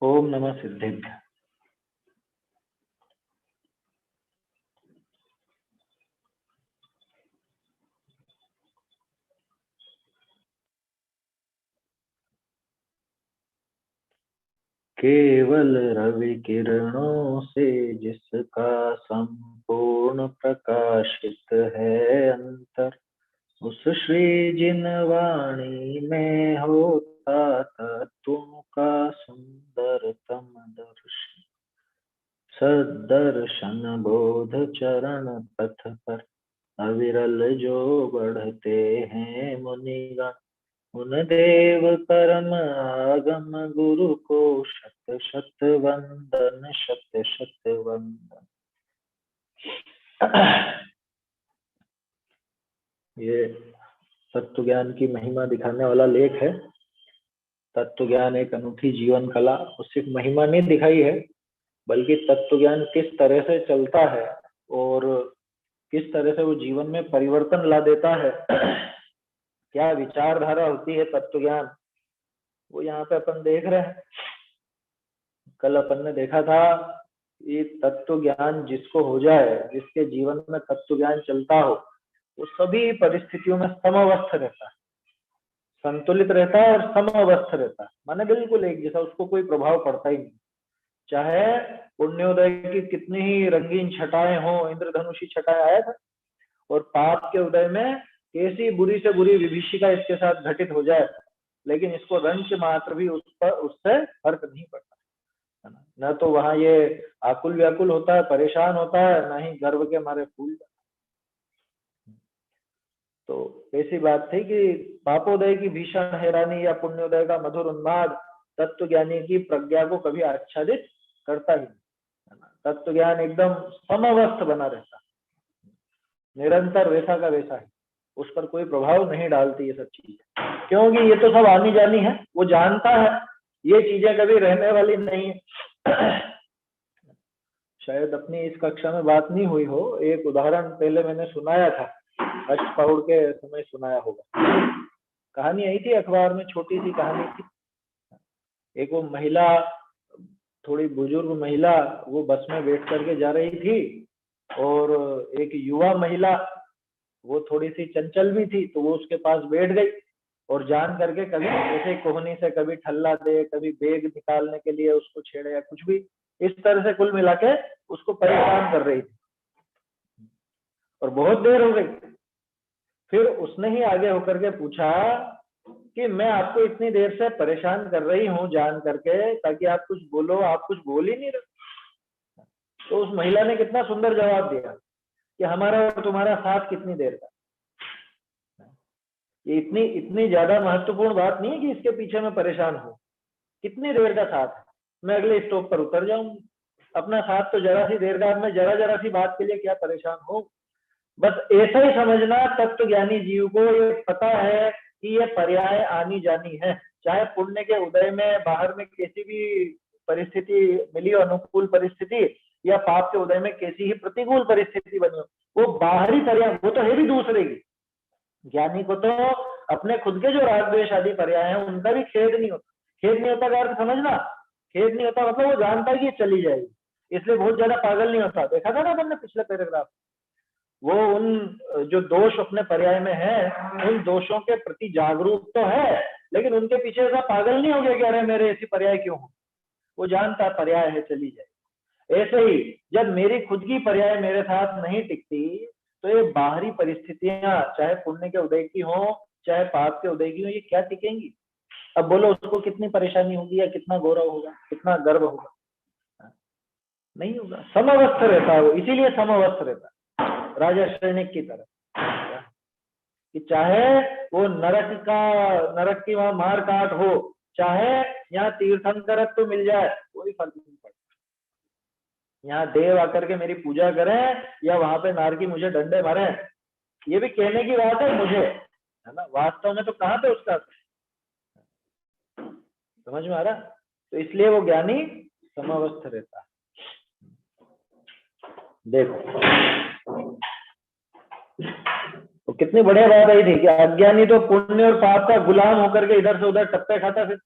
ओम नमः सिद्धेभ्य। केवल रवि किरणों से जिसका संपूर्ण प्रकाशित है अंतर, उस श्री जिनवाणी में होता तत्वों का सुंदरतम दर्शन। सदर्शन बोध चरण पथ पर अविरल जो बढ़ते हैं मुनिगण, उन देव परम आगम गुरु को शत शत वंदन, शत शत वंदन। ये तत्व ज्ञान की महिमा दिखाने वाला लेख है। तत्व ज्ञान एक अनूठी जीवन कला, उससे महिमा नहीं दिखाई है, बल्कि तत्व ज्ञान किस तरह से चलता है और किस तरह से वो जीवन में परिवर्तन ला देता है, क्या विचारधारा होती है तत्व ज्ञान, वो यहाँ पे अपन देख रहे हैं। कल अपन ने देखा था ये तत्व ज्ञान जिसको हो जाए, जिसके जीवन में तत्व ज्ञान चलता हो, वो सभी परिस्थितियों में समवस्थ रहता है, संतुलित रहता है और समवस्थ रहता है। माने बिल्कुल एक जैसा, उसको कोई प्रभाव पड़ता ही नहीं। चाहे पुण्योदय की कितनी ही रंगीन छटाएं हो, इंद्रधनुषी छटाएं आया था, और पाप के उदय में कैसी बुरी से बुरी विभीषिका इसके साथ घटित हो जाए, लेकिन इसको रंच मात्र भी उससे फर्क नहीं पड़ता है ना। न तो वहां ये आकुल व्याकुल होता है, परेशान होता है, ना ही गर्व के मारे फूल। तो ऐसी बात थी कि पापोदय की भीषण हैरानी या पुण्योदय का मधुर उन्माद तत्व ज्ञानी की प्रज्ञा को कभी आच्छादित करता ही नहीं। तत्व ज्ञान एकदम समवस्थ बना रहता, निरंतर वैसा का वैसा है, उस पर कोई प्रभाव नहीं डालती ये सब चीजें, क्योंकि ये तो सब आनी जानी है। वो जानता है ये चीजें कभी रहने वाली नहीं है। शायद अपनी इस कक्षा में बात नहीं हुई हो, एक उदाहरण पहले मैंने सुनाया था, अष्टपौर के समय सुनाया होगा। कहानी आई थी अखबार में, छोटी सी कहानी थी। एक वो महिला, थोड़ी बुजुर्ग महिला, वो बस में बैठ करके जा रही थी, और एक युवा महिला, वो थोड़ी सी चंचल भी थी, तो वो उसके पास बैठ गई और जान करके कभी ऐसे कोहनी से कभी ठल्ला दे, कभी बैग निकालने के लिए उसको छेड़े या कुछ भी, इस तरह से कुल मिला के उसको परेशान कर रही थी। और बहुत देर हो गई। फिर उसने ही आगे होकर के पूछा कि मैं आपको इतनी देर से परेशान कर रही हूँ जान करके, ताकि आप कुछ बोलो, आप कुछ बोल ही नहीं रहे। तो उस महिला ने कितना सुंदर जवाब दिया कि हमारा और तुम्हारा साथ कितनी देर का। ये इतनी इतनी ज्यादा महत्वपूर्ण बात नहीं है कि इसके पीछे मैं परेशान हूँ। कितनी देर का साथ है, मैं अगले स्टॉप पर उतर जाऊंगी। अपना साथ तो जरा सी देर का, मैं जरा जरा सी बात के लिए क्या परेशान हूँ। बस ऐसा ही समझना, तत्व ज्ञानी जीव को ये पता है कि ये पर्याय आनी जानी है। चाहे पुण्य के उदय में बाहर में कैसी भी परिस्थिति मिली हो, अनुकूल परिस्थिति, या पाप के उदय में कैसी ही प्रतिकूल परिस्थिति बनी हो, वो बाहरी पर्याय वो तो है भी दूसरे की। ज्ञानी को तो अपने खुद के जो राग द्वेष आदि पर्याय हैं उनका भी खेद नहीं होता। खेद नहीं होता का अर्थ समझना, खेद नहीं होता मतलब वो जानता है कि चली जाएगी, इसलिए बहुत ज्यादा पागल नहीं होता। देखा था ना हमने पिछले पैराग्राफ, वो उन जो दोष अपने पर्याय में है, उन दोषों के प्रति जागरूक तो है, लेकिन उनके पीछे ऐसा पागल नहीं हो गया कि अरे मेरे ऐसी पर्याय क्यों हो। वो जानता पर्याय है, चली जाए। ऐसे ही जब मेरी खुद की पर्याय मेरे साथ नहीं टिकती, तो ये बाहरी परिस्थितियां, चाहे पुण्य के उदय की हो चाहे पाप के उदय की हो, ये क्या टिकेंगी। अब बोलो उसको कितनी परेशानी होगी, या कितना गौरव होगा, कितना गर्व होगा, नहीं होगा। समवस्थ रहता है वो, इसीलिए समवस्थ रहता है राजा सैनिक की तरह, कि चाहे वो नरक की वहां मार काट हो, चाहे यहाँ तीर्थंकर तो मिल जाए, कोई फर्क नहीं पड़ता। यहाँ देव आकर के मेरी पूजा करें या वहां पे नारकी मुझे डंडे मारे, ये भी कहने की बात है मुझे, है ना। वास्तव में तो कहाँ पे उसका, समझ में आ रहा। तो इसलिए वो ज्ञानी समावस्थ रहता है। देखो तो कितनी बढ़िया बात आई थी कि अज्ञानी तो पुण्य और पाप का गुलाम होकर के इधर से उधर टप्पे खाता फिर,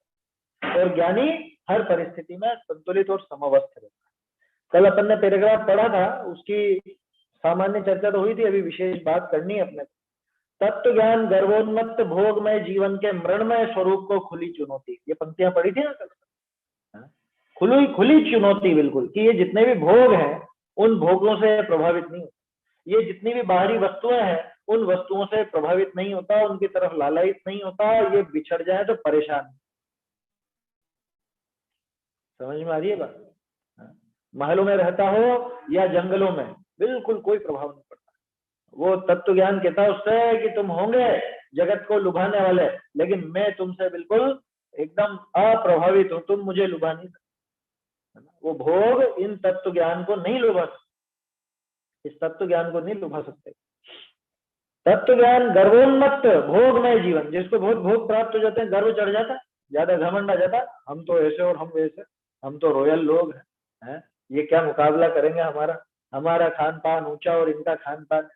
और ज्ञानी हर परिस्थिति में संतुलित और समवस्थ रहता है। कल अपन ने पैराग्राफ पढ़ा था, उसकी सामान्य चर्चा तो हुई थी, अभी विशेष बात करनी है अपने। तत्व ज्ञान गर्वोन्मत्त भोगमय जीवन के मृणमय स्वरूप को खुली चुनौती, ये पंक्तियां पढ़ी थी ना कल। खुली खुली चुनौती बिल्कुल, कि ये जितने भी भोग हैं उन भोगों से प्रभावित नहीं होता, ये जितनी भी बाहरी वस्तुएं हैं उन वस्तुओं से प्रभावित नहीं होता, उनकी तरफ लालयित नहीं होता, ये बिछड़ जाए तो परेशान। समझ में आ रही है बात? महलों में रहता हो या जंगलों में, बिल्कुल कोई प्रभाव नहीं पड़ता। वो तत्व ज्ञान कहता है उससे कि तुम होंगे जगत को लुभाने वाले, लेकिन मैं तुमसे बिल्कुल एकदम अप्रभावित हूं, तुम मुझे लुभा नहीं सकते। वो भोग इन तत्व ज्ञान को नहीं लुभा सकते, इस तत्व ज्ञान को नहीं लुभा सकते। तत्व ज्ञान गर्वोन्मत्त भोगमय जीवन, जिसको बहुत भोग प्राप्त हो जाते हैं, गर्व चढ़ जाता है, ज्यादा घमंड आ जाता है, हम तो ऐसे और हम वैसे, हम तो रॉयल लोग हैं, ये क्या मुकाबला करेंगे हमारा, हमारा खान पान ऊंचा और इनका खान पान,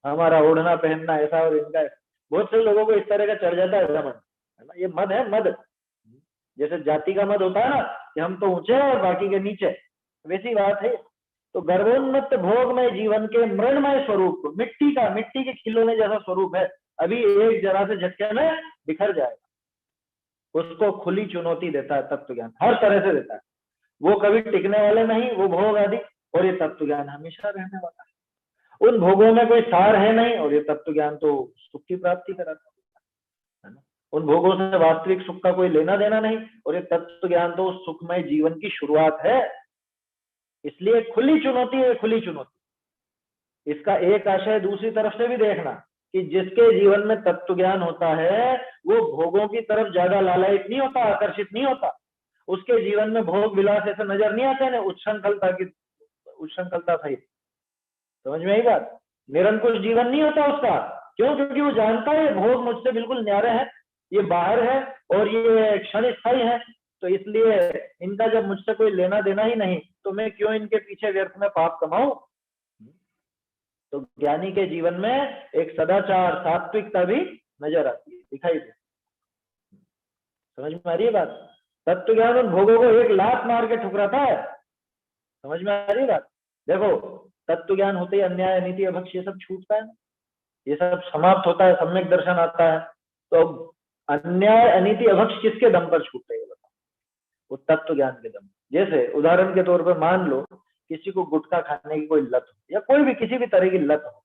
हमारा ओढ़ना पहनना ऐसा और इनका। बहुत से लोगों को इस तरह का चढ़ जाता है घमंड, है ना, ये मद है, मद। जैसे जाति का मद होता है ना कि हम तो ऊंचे और बाकी के नीचे, वैसी बात है। तो गर्वोन्मत्त भोगमय जीवन के मृणमय स्वरूप को, मिट्टी का, मिट्टी के खिलौने जैसा स्वरूप है, अभी एक जरा से झटके में बिखर जाएगा, उसको खुली चुनौती देता है तत्व ज्ञान, हर तरह से देता है। वो कभी टिकने वाले नहीं वो भोग आदि, और ये तत्व ज्ञान हमेशा रहने वाला है। उन भोगों में कोई सार है नहीं, और ये तत्व ज्ञान तो सुख की प्राप्ति कराता है ना। उन भोगों से वास्तविक सुख का कोई लेना देना नहीं, और ये तत्व ज्ञान तो सुखमय जीवन की शुरुआत है। इसलिए खुली चुनौती है, खुली चुनौती। इसका एक आशय दूसरी तरफ से भी देखना कि जिसके जीवन में तत्व ज्ञान होता है वो भोगों की तरफ ज्यादा लालयित नहीं होता, आकर्षित नहीं होता, उसके जीवन में भोग विलास ऐसे नजर नहीं आते ना, उच्छृंखलता की, उच्छृंखलता सहित। समझ में आई बात? निरंकुश जीवन नहीं होता उसका। क्यों? क्योंकि वो जानता है भोग मुझसे बिल्कुल न्यारे है, ये बाहर है और ये क्षण स्थायी है, तो इसलिए इनका जब मुझसे कोई लेना देना ही नहीं तो मैं क्यों इनके पीछे व्यर्थ में पाप कमाऊं। तो ज्ञानी के जीवन में एक सदाचार, सात्विकता भी नजर आती है, दिखाई दे। समझ में आ रही है बात? तत्व ज्ञान उन भोगों को एक लात मार के ठुकराता है। समझ में आ रही है बात? देखो, तत्व ज्ञान होते ही अन्याय, अनीति, अभक्ष ये सब छूटता है, ये सब समाप्त होता है, सम्यक दर्शन आता है। तो अन्याय, अनीति, अभक्ष किसके दम पर छूटते हैं बताओ? वो तत्व ज्ञान के दम। जैसे उदाहरण के तौर पर मान लो किसी को गुटखा खाने की कोई लत हो, या कोई भी किसी भी तरह की लत हो,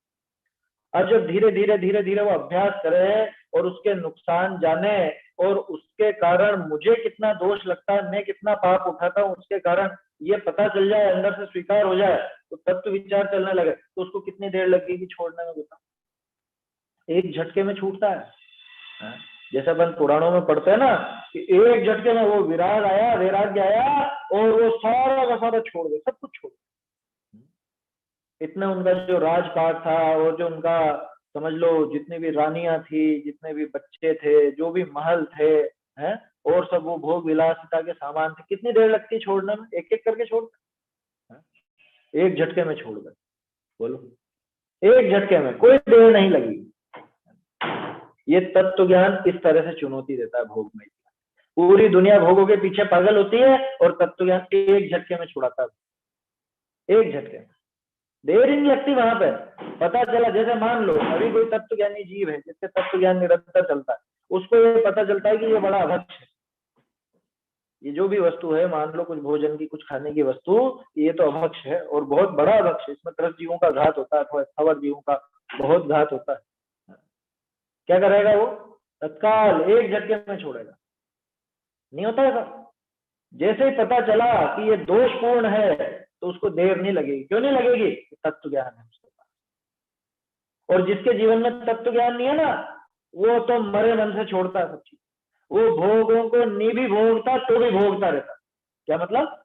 और जब धीरे धीरे धीरे धीरे वो अभ्यास करे और उसके नुकसान जाने, और उसके कारण मुझे कितना दोष लगता है, मैं कितना पाप उठाता हूँ, उसके कारण ये पता चल जाए, अंदर से स्वीकार हो जाए, तो तत्व विचार चलने लगे, तो उसको कितनी देर लगेगी छोड़ने में बताओ? एक झटके में छूटता है। जैसे अपन पुराणों में पढ़ते हैं ना कि एक झटके में वो विराग आया, वैराग्य आया, और वो सारा का सारा छोड़ दे, सब कुछ छोड़ दे। इतना उनका जो राजपाट था, और जो उनका समझ लो जितनी भी रानियां थी, जितने भी बच्चे थे, जो भी महल थे, हैं, और सब वो भोग विलासिता के सामान थे, कितनी देर लगती छोड़ने में? एक एक करके छोड़, एक झटके में छोड़ दे। बोलो, एक झटके में, कोई देर नहीं लगी। ये तत्व ज्ञान इस तरह से चुनौती देता है भोग में। पूरी दुनिया भोगों के पीछे पागल होती है, और तत्व ज्ञान एक झटके में छुड़ाता है, एक झटके में। देर ही नहीं लगती वहां पे, पता चला। जैसे मान लो अभी कोई तत्व ज्ञानी जीव है जिससे तत्व ज्ञान निरंतर चलता है, उसको ये पता चलता है कि ये बड़ा अभक्ष है, ये जो भी वस्तु है, मान लो कुछ भोजन की, कुछ खाने की वस्तु, ये तो अभक्ष है और बहुत बड़ा अभक्ष है, इसमें 10 जीवों का घात होता है, अथवा स्थावर जीवों का बहुत घात होता है। क्या करेगा वो? तत्काल एक झटके में छोड़ेगा। नहीं होता ऐसा? जैसे ही पता चला कि ये दोषपूर्ण है तो उसको देर नहीं लगेगी। क्यों नहीं लगेगी? तत्व ज्ञान है उसके पास। और जिसके जीवन में तत्व ज्ञान नहीं है ना, वो तो मरे मन से छोड़ता है सब चीज। वो भोगों को नहीं भी भोगता तो भी भोगता रहता। क्या मतलब?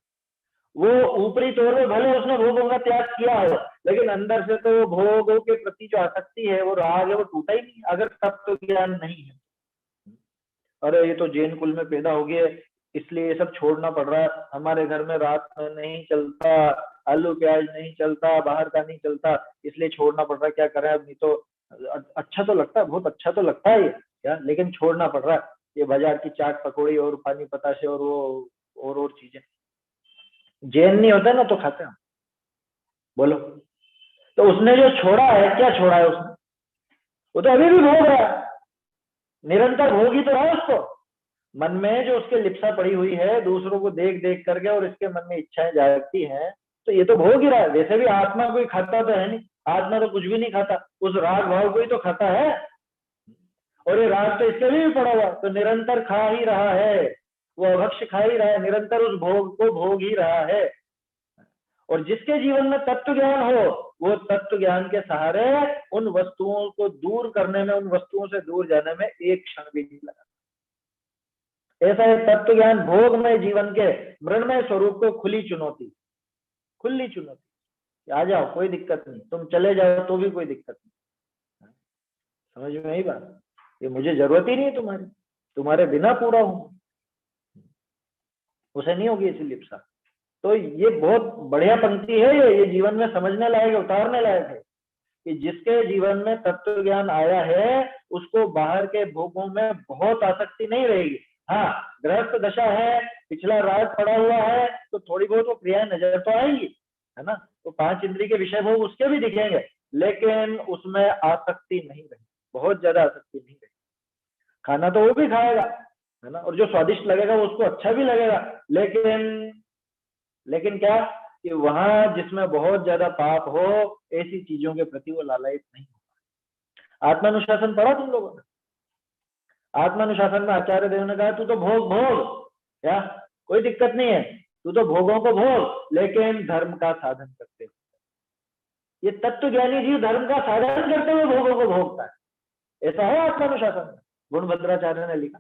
वो ऊपरी तौर पर भले उसने भोगों का त्याग किया हो, लेकिन अंदर से तो भोगों के प्रति जो आसक्ति है, वो राग है, वो टूटा ही नहीं अगर तत्व ज्ञान नहीं है। अरे ये तो जैन कुल में पैदा हो गए इसलिए ये सब छोड़ना पड़ रहा है, हमारे घर में रात में नहीं चलता, आलू प्याज नहीं चलता, बाहर का नहीं चलता, इसलिए छोड़ना पड़ रहा है। क्या करें अब? नहीं तो अच्छा तो लगता है, बहुत अच्छा तो लगता है ये क्या, लेकिन छोड़ना पड़ रहा है। ये बाजार की चाट पकौड़ी और पानी पताशे और वो और चीजें। जैन नहीं होता ना तो खाते हैं। बोलो, तो उसने जो छोड़ा है, क्या छोड़ा है उसने? वो तो अभी भी भोग रहा है, निरंतर भोग ही तो रहा है उसको। मन में जो उसके लिप्सा पड़ी हुई है दूसरों को देख देख करके, और इसके मन में इच्छाएं जागती हैं, तो ये तो भोग ही रहा है। वैसे भी आत्मा कोई खाता तो है नहीं, आत्मा तो कुछ भी नहीं खाता, उस राग भाव को ही तो खाता है। और ये राग तो इसके भी पड़ा हुआ, तो निरंतर खा ही रहा है, वो अभक्ष खा ही रहा है, निरंतर उस भोग को भोग ही रहा है। और जिसके जीवन में तत्व ज्ञान हो, वो तत्व ज्ञान के सहारे उन वस्तुओं को दूर करने में, उन वस्तुओं से दूर जाने में एक क्षण भी नहीं लगा। ऐसा है तत्व ज्ञान भोगमय जीवन के मृणमय स्वरूप को खुली चुनौती, खुली चुनौती। आ जाओ, कोई दिक्कत नहीं, तुम चले जाओ तो भी कोई दिक्कत नहीं। समझ में आई बात? ये मुझे जरूरत ही नहीं है तुम्हारी, तुम्हारे बिना पूरा हूं, उसे नहीं होगी ऐसी लिप्सा। तो ये बहुत बढ़िया पंक्ति है, ये जीवन में समझने लायक, उतारने लायक है कि जिसके जीवन में तत्व ज्ञान आया है उसको बाहर के भोगों में बहुत आसक्ति नहीं रहेगी। हाँ, गृहस्थ दशा है, पिछला राग पड़ा हुआ है, तो थोड़ी बहुत वो क्रियाएं नजर तो आएंगी, है ना, तो 5 इंद्रिय के विषय भोग उसके भी दिखेंगे, लेकिन उसमें आसक्ति नहीं रहेगी, बहुत ज्यादा आसक्ति नहीं रहेगी। खाना तो वो भी खाएगा, है ना, और जो स्वादिष्ट लगेगा वो उसको अच्छा भी लगेगा, लेकिन क्या कि वहां जिसमें बहुत ज्यादा पाप हो, ऐसी चीजों के प्रति वो लालयित नहीं होगा। आत्मानुशासन पढ़ा तुम लोगों ने? आत्मानुशासन में आचार्य देव ने कहा तू तो भोग भोग, क्या कोई दिक्कत नहीं है, तू तो भोगों को भोग, लेकिन धर्म का साधन करते हुए। ये तत्व ज्ञानी जीव धर्म का साधन करते हुए भोगों को भोगता है, ऐसा है आत्मानुशासन में। गुणभद्राचार्य ने लिखा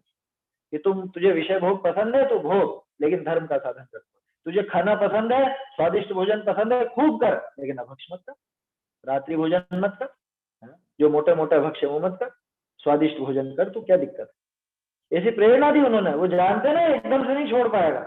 कि तुझे विषय भोग पसंद है तो भोग, लेकिन धर्म का साधन कर। तुझे खाना पसंद है, स्वादिष्ट भोजन पसंद है, खूब कर, लेकिन अभक्ष मत कर, रात्रि भोजन मत कर, जो मोटे मोटे भक्ष्य वो मत कर, स्वादिष्ट भोजन कर, तो क्या दिक्कत है? ऐसी प्रेरणा दी उन्होंने, वो जानते ना एकदम से नहीं छोड़ पाएगा।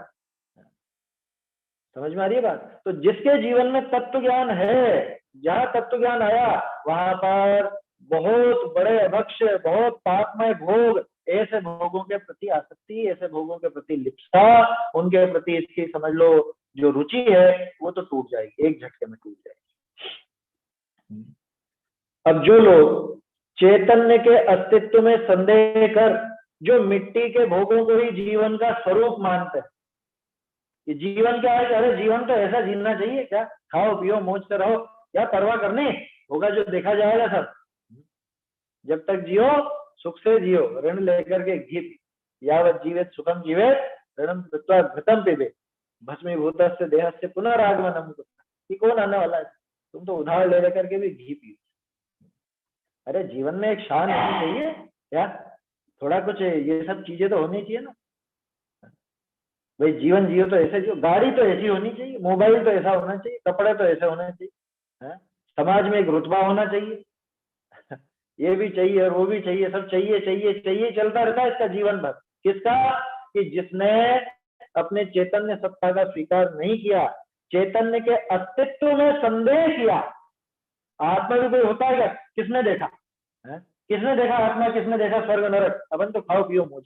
समझ में आ रही है बात? तो जिसके जीवन में तत्व ज्ञान है, जहां तत्व ज्ञान आया वहां पर बहुत बड़े अभक्ष्य, बहुत पापमय भोग, ऐसे भोगों के प्रति आसक्ति, ऐसे भोगों के प्रति लिप्सा, उनके प्रति इसकी समझ लो जो रुचि है वो तो टूट जाएगी, एक झटके में टूट जाएगी। अब जो लोग चैतन्य के अस्तित्व में संदेह कर, जो मिट्टी के भोगों को ही जीवन का स्वरूप मानते हैं, कि जीवन क्या है, अरे जीवन तो ऐसा जीना चाहिए, क्या खाओ पियो मौज से रहो, क्या परवाह करनी, होगा जो देखा जाएगा सब, जब तक जियो सुख से जियो, ऋण लेकर के घी, यावत जीवित सुखम जीवित ऋणम कृत्वा घृतम पिबेत भस्मीभूतस्य देहस्य पुनरागमनम। कि कौन आने वाला है, तुम तो उधार ले लेकर के भी घी पियो। अरे जीवन में एक शान होनी चाहिए, क्या थोड़ा कुछ ये सब चीजें तो होनी चाहिए ना भाई। जीवन जियो तो ऐसे जियो, गाड़ी तो ऐसी होनी चाहिए, मोबाइल तो ऐसा होना चाहिए, कपड़े तो ऐसे होने चाहिए, समाज में एक रुतबा होना चाहिए, ये भी चाहिए और वो भी चाहिए, सब चाहिए चाहिए चाहिए, चलता रहता है इसका जीवन भर। किसका? कि जिसने अपने चैतन्य सत्ता का स्वीकार नहीं किया, चैतन्य के अस्तित्व में संदेह किया। आत्मा भी कोई होता है क्या? किसने देखा है? किसने देखा आत्मा, किसने देखा स्वर्ग नरक? अपन तो खाओ पियो मौज।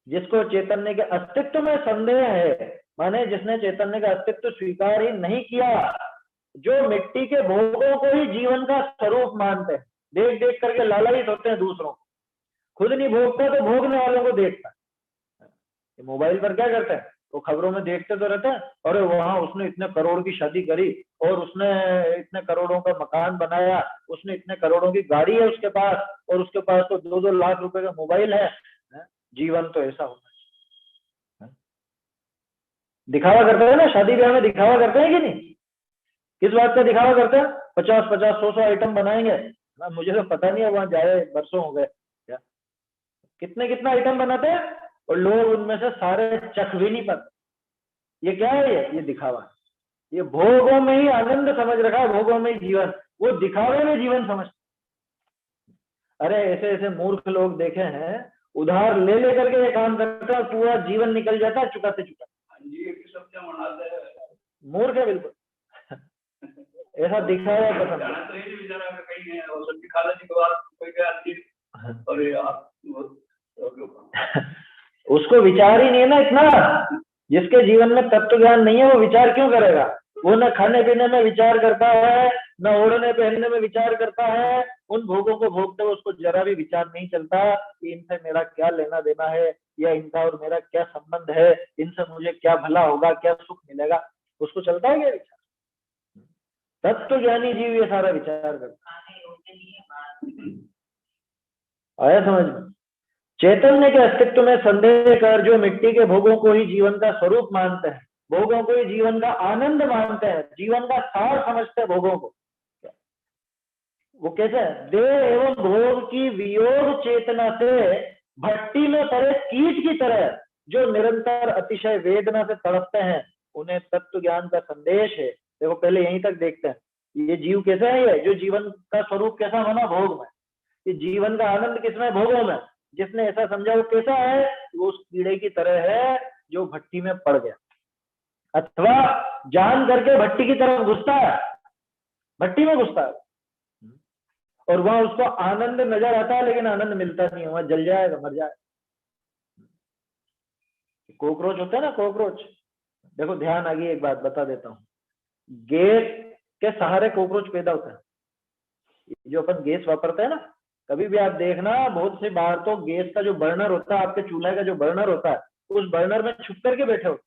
जिसको चैतन्य के अस्तित्व में संदेह है, माने जिसने चैतन्य का अस्तित्व स्वीकार ही नहीं किया, जो मिट्टी के भोगों को ही जीवन का स्वरूप मानते हैं, देख देख करके लालयित होते हैं दूसरों को, खुद नहीं भोगता तो भोगने वालों को देखता है। मोबाइल पर क्या करते हैं, वो खबरों में देखते तो रहते हैं, और वहां उसने इतने करोड़ की शादी करी, और उसने इतने करोड़ों का मकान बनाया, उसने इतने करोड़ों की गाड़ी है उसके पास, और उसके पास तो 2-2 लाख रुपए का मोबाइल है। जीवन तो ऐसा होना चाहिए। दिखावा करते हैं ना, शादी ब्याह में दिखावा करते हैं कि नहीं? किस बात का दिखावा करते हैं? 50-50, 100-100 आइटम बनाएंगे ना, मुझे तो पता नहीं है, वहां जाए वर्षों हो गए क्या, कितना आइटम बनाते हैं, और लोग उनमें से सारे चख भी नहीं पाते। ये क्या है? ये दिखावा है। ये भोगों में ही आनंद समझ रखा है, भोगों में ही जीवन, वो दिखावे में जीवन समझ। अरे ऐसे ऐसे मूर्ख लोग देखे हैं, उधार ले लेकर के ये काम करता है, पूरा जीवन निकल जाता है चुकाते चुकाते। मूर्ख है बिल्कुल। ऐसा दिखावा पसंद उसको विचार ही नहीं है ना इतना। जिसके जीवन में तत्व ज्ञान नहीं है वो विचार क्यों करेगा? वो न खाने पीने में विचार करता है, न ओढ़ने पहनने में विचार करता है। उन भोगों को भोगते हुए उसको जरा भी विचार नहीं चलता कि इनसे मेरा क्या लेना देना है, या इनका और मेरा क्या संबंध है, इनसे मुझे क्या भला होगा, क्या सुख मिलेगा। उसको चलता है क्या विचार? तत्व ज्ञानी जीव ये सारा विचार करता है। आया समझ में? चैतन्य के अस्तित्व में संदेह कर जो मिट्टी के भोगों को ही जीवन का स्वरूप मानते हैं, भोगों को ही जीवन का आनंद मानते हैं, जीवन का सार समझते हैं भोगों को, वो कैसे है? देह एवं भोग की वियोग चेतना से भट्टी में पड़े कीट की तरह जो निरंतर अतिशय वेदना से तड़पते हैं, उन्हें तत्व ज्ञान का संदेश है। देखो पहले यहीं तक देखते हैं, ये जीव कैसा है? ये जो जीवन का स्वरूप कैसा माना? भोग में। कि जीवन का आनंद किसमें? भोगों में। जिसने ऐसा समझा वो कैसा है? वो उस कीड़े की तरह है जो भट्टी में पड़ गया, अथवा जान करके भट्टी की तरफ घुसता है, भट्टी में घुसता है, और वहां उसको आनंद नजर आता है, लेकिन आनंद मिलता नहीं है, वहां जल जाएगा, मर जाएगा। कॉकरोच होता है ना, कॉकरोच। देखो ध्यान आ गई, एक बात बता देता हूँ। गैस के सहारे कॉकरोच पैदा होता है। जो अपन गैस वापरते हैं ना, कभी भी आप देखना, बहुत से बाहर तो गैस का जो बर्नर होता है, आपके चूल्हे का जो बर्नर होता है, उस बर्नर में छुप करके बैठे हो।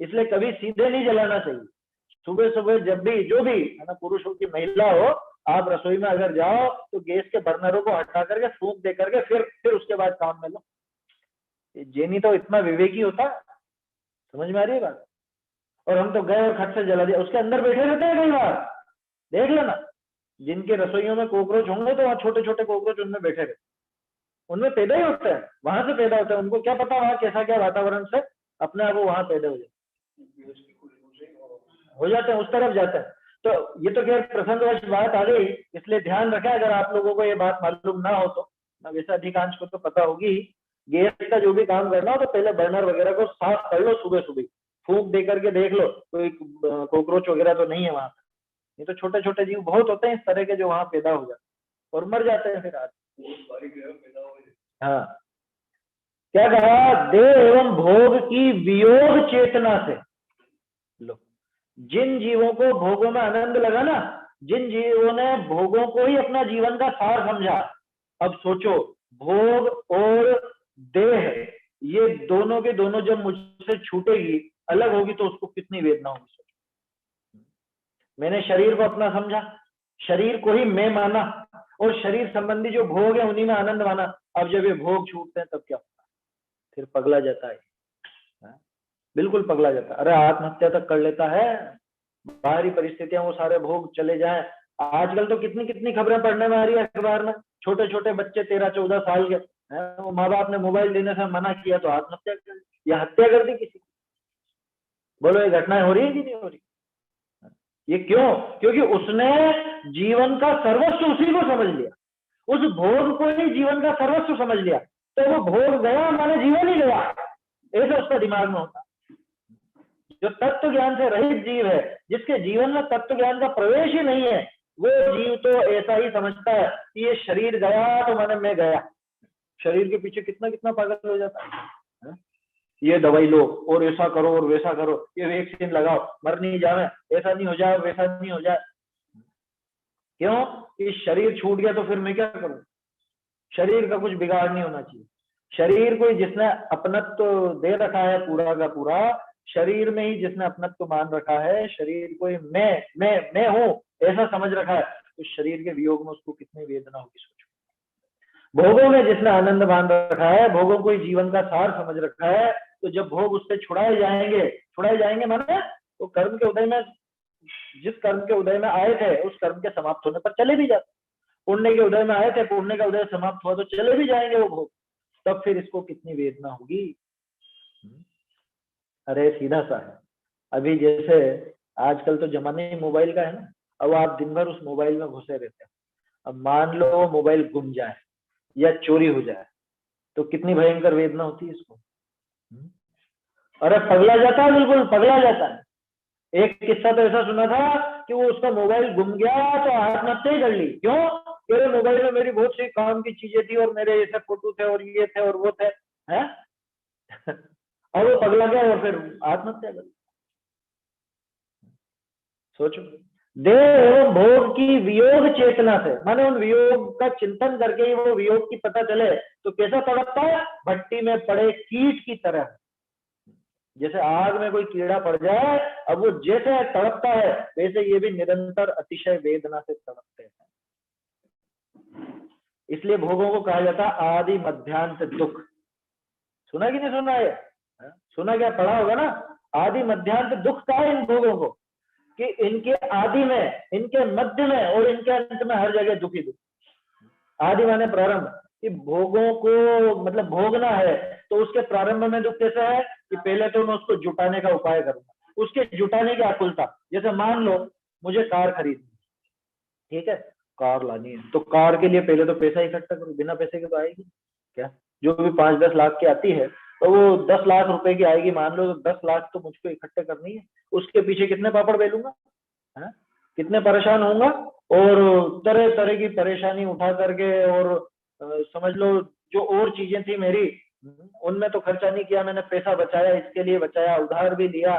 इसलिए कभी सीधे नहीं जलाना चाहिए। सुबह सुबह जब भी, जो भी है ना, पुरुष हो कि महिला हो, आप रसोई में अगर जाओ तो गैस के बर्नरों को हटा करके फूंक दे करके फिर उसके बाद काम में लो। जेनी तो इतना विवेकी होता है, समझ में आ रही है बात? और हम तो गए और खट से जला दिया, उसके अंदर बैठे रहते हैं कई बार, देख लेना। जिनके रसोइयों में कॉकरोच होंगे तो वहां छोटे छोटे कॉकरोच उनमें बैठे रहते, उनमें पैदा ही होते हैं, वहां से पैदा होते हैं। उनको क्या पता वहां कैसा क्या वातावरण से अपने आप वो वहां पैदा हो जाते हैं, उस तरफ जाते हैं। तो ये तो खैर प्रसंगवश बात आ गई, इसलिए ध्यान रखें। अगर आप लोगों को ये बात मालूम ना हो तो, वैसे अधिकांश को तो पता होगी, गैस का जो भी काम करना हो तो पहले बर्नर वगैरह को साफ कर लो, सुबह सुबह फूंक दे करके देख लो कोई कॉकरोच वगैरह तो नहीं है वहां। ये तो छोटे छोटे जीव बहुत होते हैं इस तरह के जो वहां पैदा हो जाते और मर जाते हैं फिर आज। हाँ, क्या कहा? देह एवं भोग की वियोग चेतना से। लो, जिन जीवों को भोगों में आनंद लगा ना, जिन जीवों ने भोगों को ही अपना जीवन का सार समझा, अब सोचो, भोग और देह ये दोनों के दोनों जब मुझसे छूटेगी, अलग होगी, तो उसको कितनी वेदना होगी। सोचो, मैंने शरीर को अपना समझा, शरीर को ही मैं माना, और शरीर संबंधी जो भोग है उन्हीं में आनंद माना। अब जब ये भोग छूटते हैं तब क्या होता है? फिर पगला जाता है, बिल्कुल पगला जाता है। अरे आत्महत्या तक कर लेता है। बाहरी परिस्थितियां, वो सारे भोग चले जाए। आजकल तो कितनी कितनी खबरें पढ़ने में आ रही है अखबार में, छोटे छोटे बच्चे 13-14 साल के, वो माँ बाप ने मोबाइल देने से मना किया तो आत्महत्या कर दी या हत्या कर दी किसी। बोलो ये घटनाएं हो रही है कि नहीं हो रही? ये क्यों? क्योंकि उसने जीवन का सर्वस्व उसी को समझ लिया, उस भोग को ही जीवन का सर्वस्व समझ लिया। तो वो भोग गया माने जीवन ही गया, ऐसा उसका दिमाग में होता। जो तत्व ज्ञान से रहित जीव है, जिसके जीवन में तत्व ज्ञान का प्रवेश ही नहीं है, वो जीव तो ऐसा ही समझता है कि ये शरीर गया तो माने मैं गया। शरीर के पीछे कितना कितना पागल हो जाता है। ये दवाई लो और ऐसा करो और वैसा करो, ये वैक्सीन लगाओ, मर नहीं जाए, ऐसा नहीं हो जाए, वैसा नहीं हो जाए। क्यों? कि शरीर छूट गया तो फिर मैं क्या करूं? शरीर का कुछ बिगाड़ नहीं होना चाहिए। शरीर को जिसने अपनत्व दे रखा है पूरा का पूरा, शरीर में ही जिसने अपनत्व मान रखा है, शरीर को ही मैं हूं ऐसा समझ रखा है, तो शरीर के वियोग में उसको कितनी वेदना होगी सोचो। भोगों में जिसने आनंद मान रखा है, भोगों को ही जीवन का सार समझ रखा है, तो जब भोग उससे छुड़ाए जाएंगे माने तो कर्म के उदय में, जिस कर्म के उदय में आए थे उस कर्म के समाप्त होने पर चले भी जाते। पुण्य के उदय में आए थे, पुण्य का उदय समाप्त हुआ तो चले भी जाएंगे वो भोग, तब फिर इसको कितनी वेदना होगी। अरे सीधा सा है, अभी जैसे आजकल तो जमाने ही मोबाइल का है ना, अब आप दिन भर उस मोबाइल में घुसे रहते हैं। अब मान लो मोबाइल गुम जाए या चोरी हो जाए तो कितनी भयंकर वेदना होती है इसको। अरे पगला जाता है, बिल्कुल पगला जाता है। एक किस्सा तो ऐसा सुना था कि वो उसका मोबाइल गुम गया तो आत्महत्या ही कर ली। क्यों? मेरे मोबाइल में मेरी बहुत सी काम की चीजें थी और मेरे ऐसे फोटो थे और ये थे और वो थे, हैं? आत्महत्या कर। सोचो, देह एवं भोग की वियोग चेतना से, माने उन वियोग का चिंतन करके ही वो वियोग की पता चले तो कैसा तड़पता है, भट्टी में पड़े कीट की तरह। जैसे आग में कोई कीड़ा पड़ जाए, अब वो जैसे तड़पता है वैसे ये भी निरंतर अतिशय वेदना से तड़पते हैं। इसलिए भोगों को कहा जाता है आदि मध्यांत दुख। सुना कि नहीं सुना है? सुना क्या, पढ़ा होगा ना। आदि मध्यांत दुख का है इन भोगों को, कि इनके आदि में, इनके मध्य में और इनके अंत में हर जगह दुखी दुख। आदि माने प्रारंभ, कि भोगों को मतलब भोगना है तो उसके प्रारंभ में दुख कैसा है कि पहले तो मैं उसको जुटाने का उपाय करूंगा, उसके जुटाने की आकुलता। जैसे मान लो मुझे कार खरीदनी, ठीक है, कार लानी है, तो कार के लिए पहले तो पैसा इकट्ठा करूं, बिना पैसे के तो आएगी क्या? जो भी 5-10 लाख की आती है तो वो 10 लाख रुपए की आएगी मान लो, तो 10 लाख तो मुझको इकट्ठे करनी है। उसके पीछे कितने पापड़ बेलूंगा, है? कितने परेशान होऊंगा, और तरह तरह की परेशानी उठा करके, और समझ लो जो और चीजें थी मेरी, उनमें तो खर्चा नहीं किया मैंने, पैसा बचाया, इसके लिए बचाया, उधार भी लिया,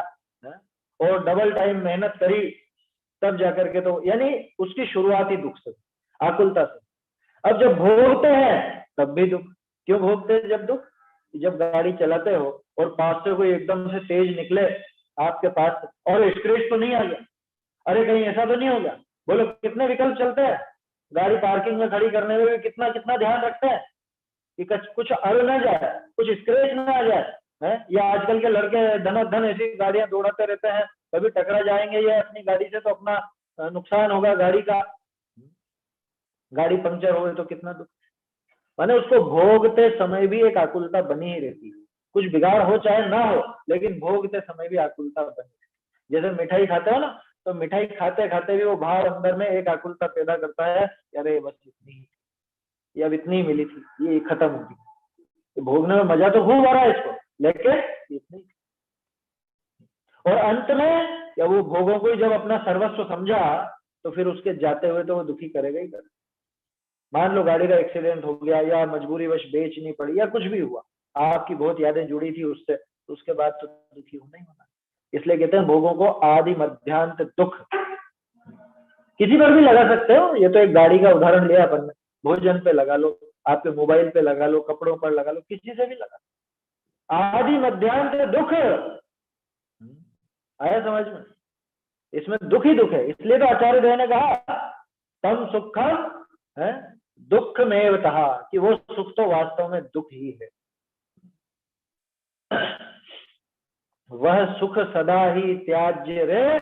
है? और डबल टाइम मेहनत करी, तब जाकर के, तो यानी उसकी शुरुआत ही दुख से, आकुलता से। अब जब भोगते हैं तब भी दुख। क्यों भोगते हैं जब दुख? जब गाड़ी चलाते हो और पास से कोई एकदम से तेज निकले आपके पास, और स्क्रैच तो नहीं आ गया, अरे कहीं ऐसा तो नहीं हो गया। बोलो कितने विकल्प चलते हैं, गाड़ी पार्किंग में खड़ी करने में भी कितना कितना ध्यान रखते हैं कि कुछ अड़ ना जाए, कुछ स्क्रैच ना आ जाए, है? या आजकल के लड़के धनाधन ऐसी गाड़ियां दौड़ाते रहते हैं, कभी टकरा जाएंगे ये अपनी गाड़ी से तो अपना नुकसान होगा गाड़ी का, गाड़ी पंक्चर हो तो कितना दुख। माने उसको भोगते समय भी एक आकुलता बनी ही रहती है, कुछ बिगाड़ हो चाहे ना हो, लेकिन भोगते समय भी आकुलता बनी। जैसे मिठाई खाते हो ना, तो मिठाई खाते खाते भी वो भाव अंदर में एक आकुलता पैदा करता है, अरे बस इतनी, ये अब इतनी मिली थी, ये खत्म होगी। तो भोगने में मजा तो खूब आ रहा है इसको, लेकिन इतनी। और अंत में या वो भोगों को ही जब अपना सर्वस्व समझा तो फिर उसके जाते हुए तो वो दुखी करेगा ही करेगा। मान लो गाड़ी का एक्सीडेंट हो गया, या मजबूरी वश बेचनी पड़ी, या कुछ भी हुआ, आपकी बहुत यादें जुड़ी थी उससे, तो उसके बाद तो दुखी होना ही होना। इसलिए कहते हैं भोगों को आदि मध्यांत दुख। किसी पर भी लगा सकते हो, ये तो एक गाड़ी का उदाहरण लिया अपन ने, भोजन पे लगा लो, आपके मोबाइल पे लगा लो, कपड़ों पर लगा लो, किसी से भी लगा। आदि मध्यांत दुख आया समझ में? इसमें दुख ही दुख है। इसलिए तो आचार्य देव ने कहा तम सुखम है दुख में कहा, कि वो सुख तो वास्तव में दुख ही है। वह सुख सदा ही त्याज्य रे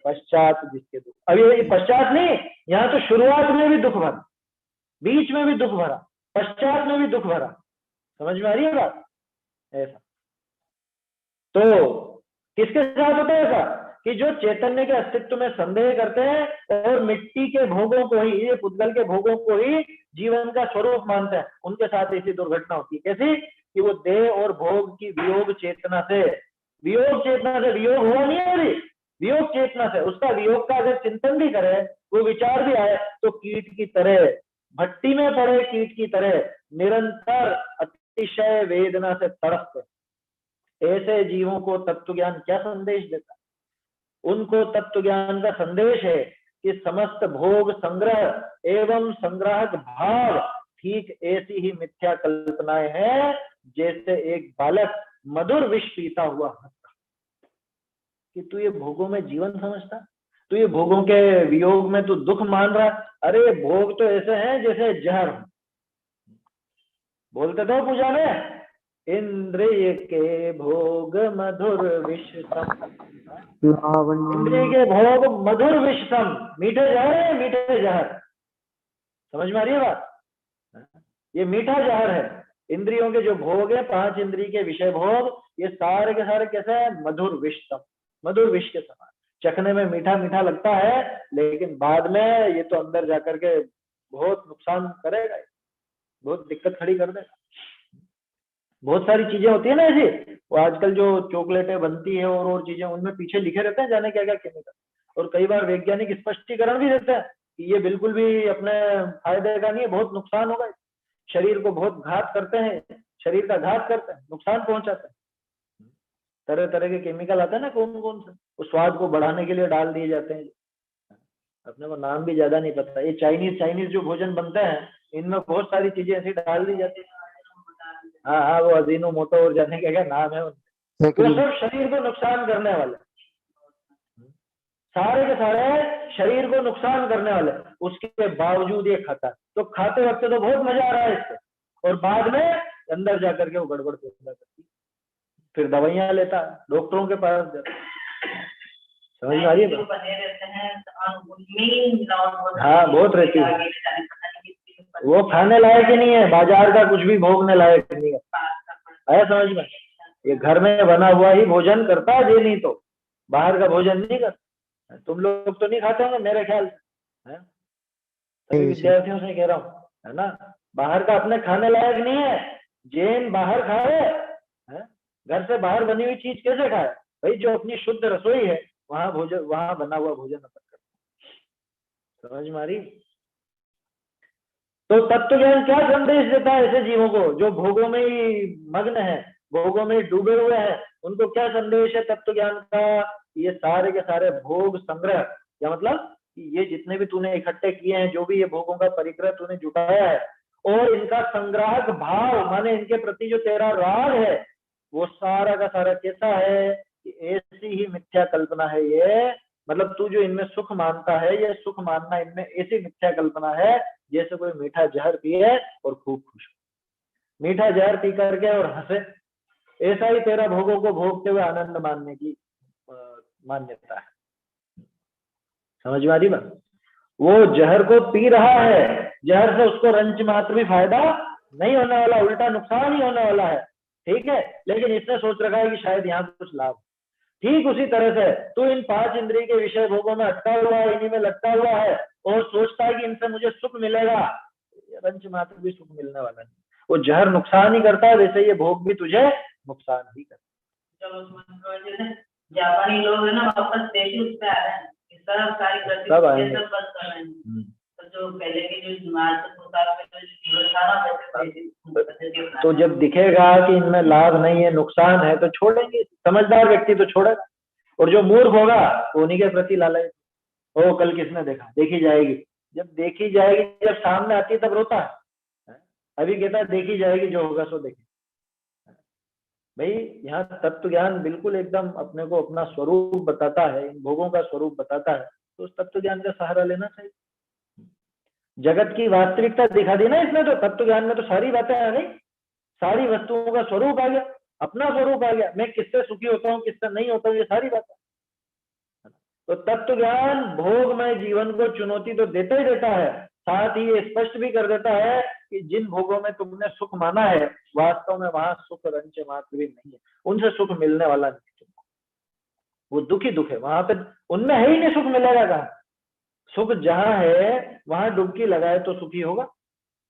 पश्चात जिसके दुख। अभी ये पश्चात नहीं, यहाँ तो शुरुआत में भी दुख भरा, बीच में भी दुख भरा, पश्चात में भी दुख भरा। समझ में आ रही है बात? ऐसा तो किसके साथ होता है ऐसा, कि जो चैतन्य के अस्तित्व में संदेह करते हैं और मिट्टी के भोगों को ही, ये पुद्गल के भोगों को ही जीवन का स्वरूप मानते हैं, उनके साथ ऐसी दुर्घटना होती है। कैसी? कि वो देह और भोग की वियोग चेतना से, वियोग हुआ नहीं है अभी, वियोग चेतना से, उसका वियोग का अगर चिंतन भी करे, वो विचार भी आए, तो कीट की तरह, भट्टी में पड़े कीट की तरह निरंतर अतिशय वेदना से तड़पते। ऐसे जीवों को तत्व ज्ञान क्या संदेश देता है? उनको तत्व ज्ञान का संदेश है कि समस्त भोग संग्रह एवं संग्राहक भाव ठीक ऐसी ही मिथ्या कल्पनाएं हैं जैसे एक बालक मधुर विष पीता हुआ हंसता। कि तू ये भोगों में जीवन समझता, तू ये भोगों के वियोग में तू दुख मान रहा। अरे भोग तो ऐसे हैं जैसे जहर। बोलते थे पूजा में, इंद्रिय के भोग मधुर विषम, इंद्रिय के भोग मधुर विषम, मीठे जहर है, मीठे जहर। समझ में आ रही है बात? ये मीठा जहर है। इंद्रियों के जो भोग है, 5 इंद्रिय के विषय भोग, ये सारे के सारे कैसे है? मधुर विषम, मधुर विष के समान। चखने में मीठा मीठा लगता है, लेकिन बाद में ये तो अंदर जाकर के बहुत नुकसान करेगा, बहुत दिक्कत खड़ी कर देगा। बहुत सारी चीजें होती है ना ऐसी, वो आजकल जो चॉकलेटें बनती है और चीजें, उनमें पीछे लिखे रहते हैं जाने क्या क्या केमिकल, और कई बार वैज्ञानिक स्पष्टीकरण भी देते हैं कि ये बिल्कुल भी अपने फायदे का नहीं है, बहुत नुकसान होगा, शरीर को बहुत घात करते हैं, शरीर का घात करते हैं, नुकसान पहुंचाते हैं। तरह तरह के केमिकल आते हैं ना, कौन कौन से, उस स्वाद को बढ़ाने के लिए डाल दिए जाते हैं। अपने को नाम भी ज्यादा नहीं पता। ये चाइनीज जो भोजन बनता है, इनमें बहुत सारी चीजें ऐसी डाल दी जाती है। हाँ हाँ, वो अजीनोमोटो और जाने क्या क्या नाम है उनके, वो सब शरीर को नुकसान करने वाले, सारे के सारे शरीर को नुकसान करने वाले, उसके बावजूद ये खाता। तो खाते वक्त तो बहुत मजा आ रहा है इससे, और बाद में अंदर जाकर के वो गड़बड़ पैदा करती, फिर दवाइयां लेता, डॉक्टरों के पास जाता। समझ में आ रही है? हाँ बहुत रहती है, वो खाने लायक ही नहीं है, बाजार का कुछ भी भोगने लायक नहीं है। आया समझ में? ये घर में बना हुआ ही भोजन करता है, ये नहीं तो बाहर का भोजन नहीं करता। तुम लोग तो नहीं खाते होंगे मेरे ख्याल से, सभी विद्यार्थियों से कह रहा हूँ, है ना? बाहर का अपने खाने लायक नहीं है। जैन बाहर खाए, घर से बाहर बनी हुई चीज कैसे खाए भाई? जो अपनी शुद्ध रसोई है वहां भोजन, वहां बना हुआ भोजन अपन करते। समझ में आ रही? तो तत्व ज्ञान क्या संदेश देता है ऐसे जीवों को जो भोगों में ही मग्न है, भोगों में डूबे हुए हैं? उनको क्या संदेश है तत्व ज्ञान का? ये सारे के सारे भोग संग्रह, या मतलब ये जितने भी तूने इकट्ठे किए हैं, जो भी ये भोगों का परिग्रह तूने जुटाया है, और इनका संग्राहक भाव माने इनके प्रति जो तेरा राग है, वो सारा का सारा कैसा है कि ऐसी ही मिथ्या कल्पना है ये। मतलब तू जो इनमें सुख मानता है, ये सुख मानना इनमें ऐसी मिथ्या कल्पना है जैसे कोई मीठा जहर पिए और खूब खुश हो, मीठा जहर पी करके और हंसे। ऐसा ही तेरा भोगों को भोगते हुए आनंद मानने की मान्यता है। समझ में आ रही बात? वो जहर को पी रहा है, जहर से उसको रंच मात्र भी फायदा नहीं होने वाला, उल्टा नुकसान ही होने वाला है, ठीक है? लेकिन इसने सोच रखा है कि शायद यहाँ कुछ लाभ। ठीक उसी तरह से तू इन 5 इंद्रिय के विषय भोगों में अटका हुआ है, इन्हीं में लटका हुआ है, और सोचता है कि इनसे मुझे सुख मिलेगा। रंच मात्र भी सुख मिलने वाला नहीं, वो जहर नुकसान ही करता है, वैसे ये भोग भी तुझे नुकसान ही करता है। जापानी लोग है ना, वापस देशी उस पे आ रहे हैं, सब सारी सब आएंगे, सब बंद कर रहे हैं। तो जो पहले के जो हिमाचल प्रताप के जो जीवन था ना, वैसे तो जब दिखेगा कि इनमें लाभ नहीं है, नुकसान है, तो छोड़ेंगे। समझदार व्यक्ति तो छोड़ेगा, और जो मूर्ख होगा वो उन्हीं के प्रति लालच, ओ कल किसने देखा, देखी जाएगी। जब देखी जाएगी, जब सामने आती है तब रोता है, अभी कहता है देखी जाएगी, जो होगा सो देखे। भाई यहाँ तत्व ज्ञान बिल्कुल एकदम अपने को अपना स्वरूप बताता है, इन भोगों का स्वरूप बताता है, तो उस तत्व ज्ञान का सहारा लेना चाहिए। जगत की वास्तविकता दिखा दी ना इसमें, तो तत्व ज्ञान में तो सारी बातें आ गई, सारी वस्तुओं का स्वरूप आ गया, अपना स्वरूप आ गया, मैं किससे सुखी होता हूँ, किससे नहीं होता हूँ, ये सारी बातें। तो तत्व ज्ञान भोगमय जीवन को चुनौती तो देता ही देता है, साथ ही ये स्पष्ट भी कर देता है कि जिन भोगों में तुमने सुख माना है, वास्तव में वहां सुख रंच मात्र भी नहीं है, उनसे सुख मिलने वाला नहीं तुमको, वो दुख ही दुख है वहां पे, उनमें है ही नहीं सुख मिलेगा कहाँ। सुख जहां है वहां डुबकी लगाए तो सुखी होगा,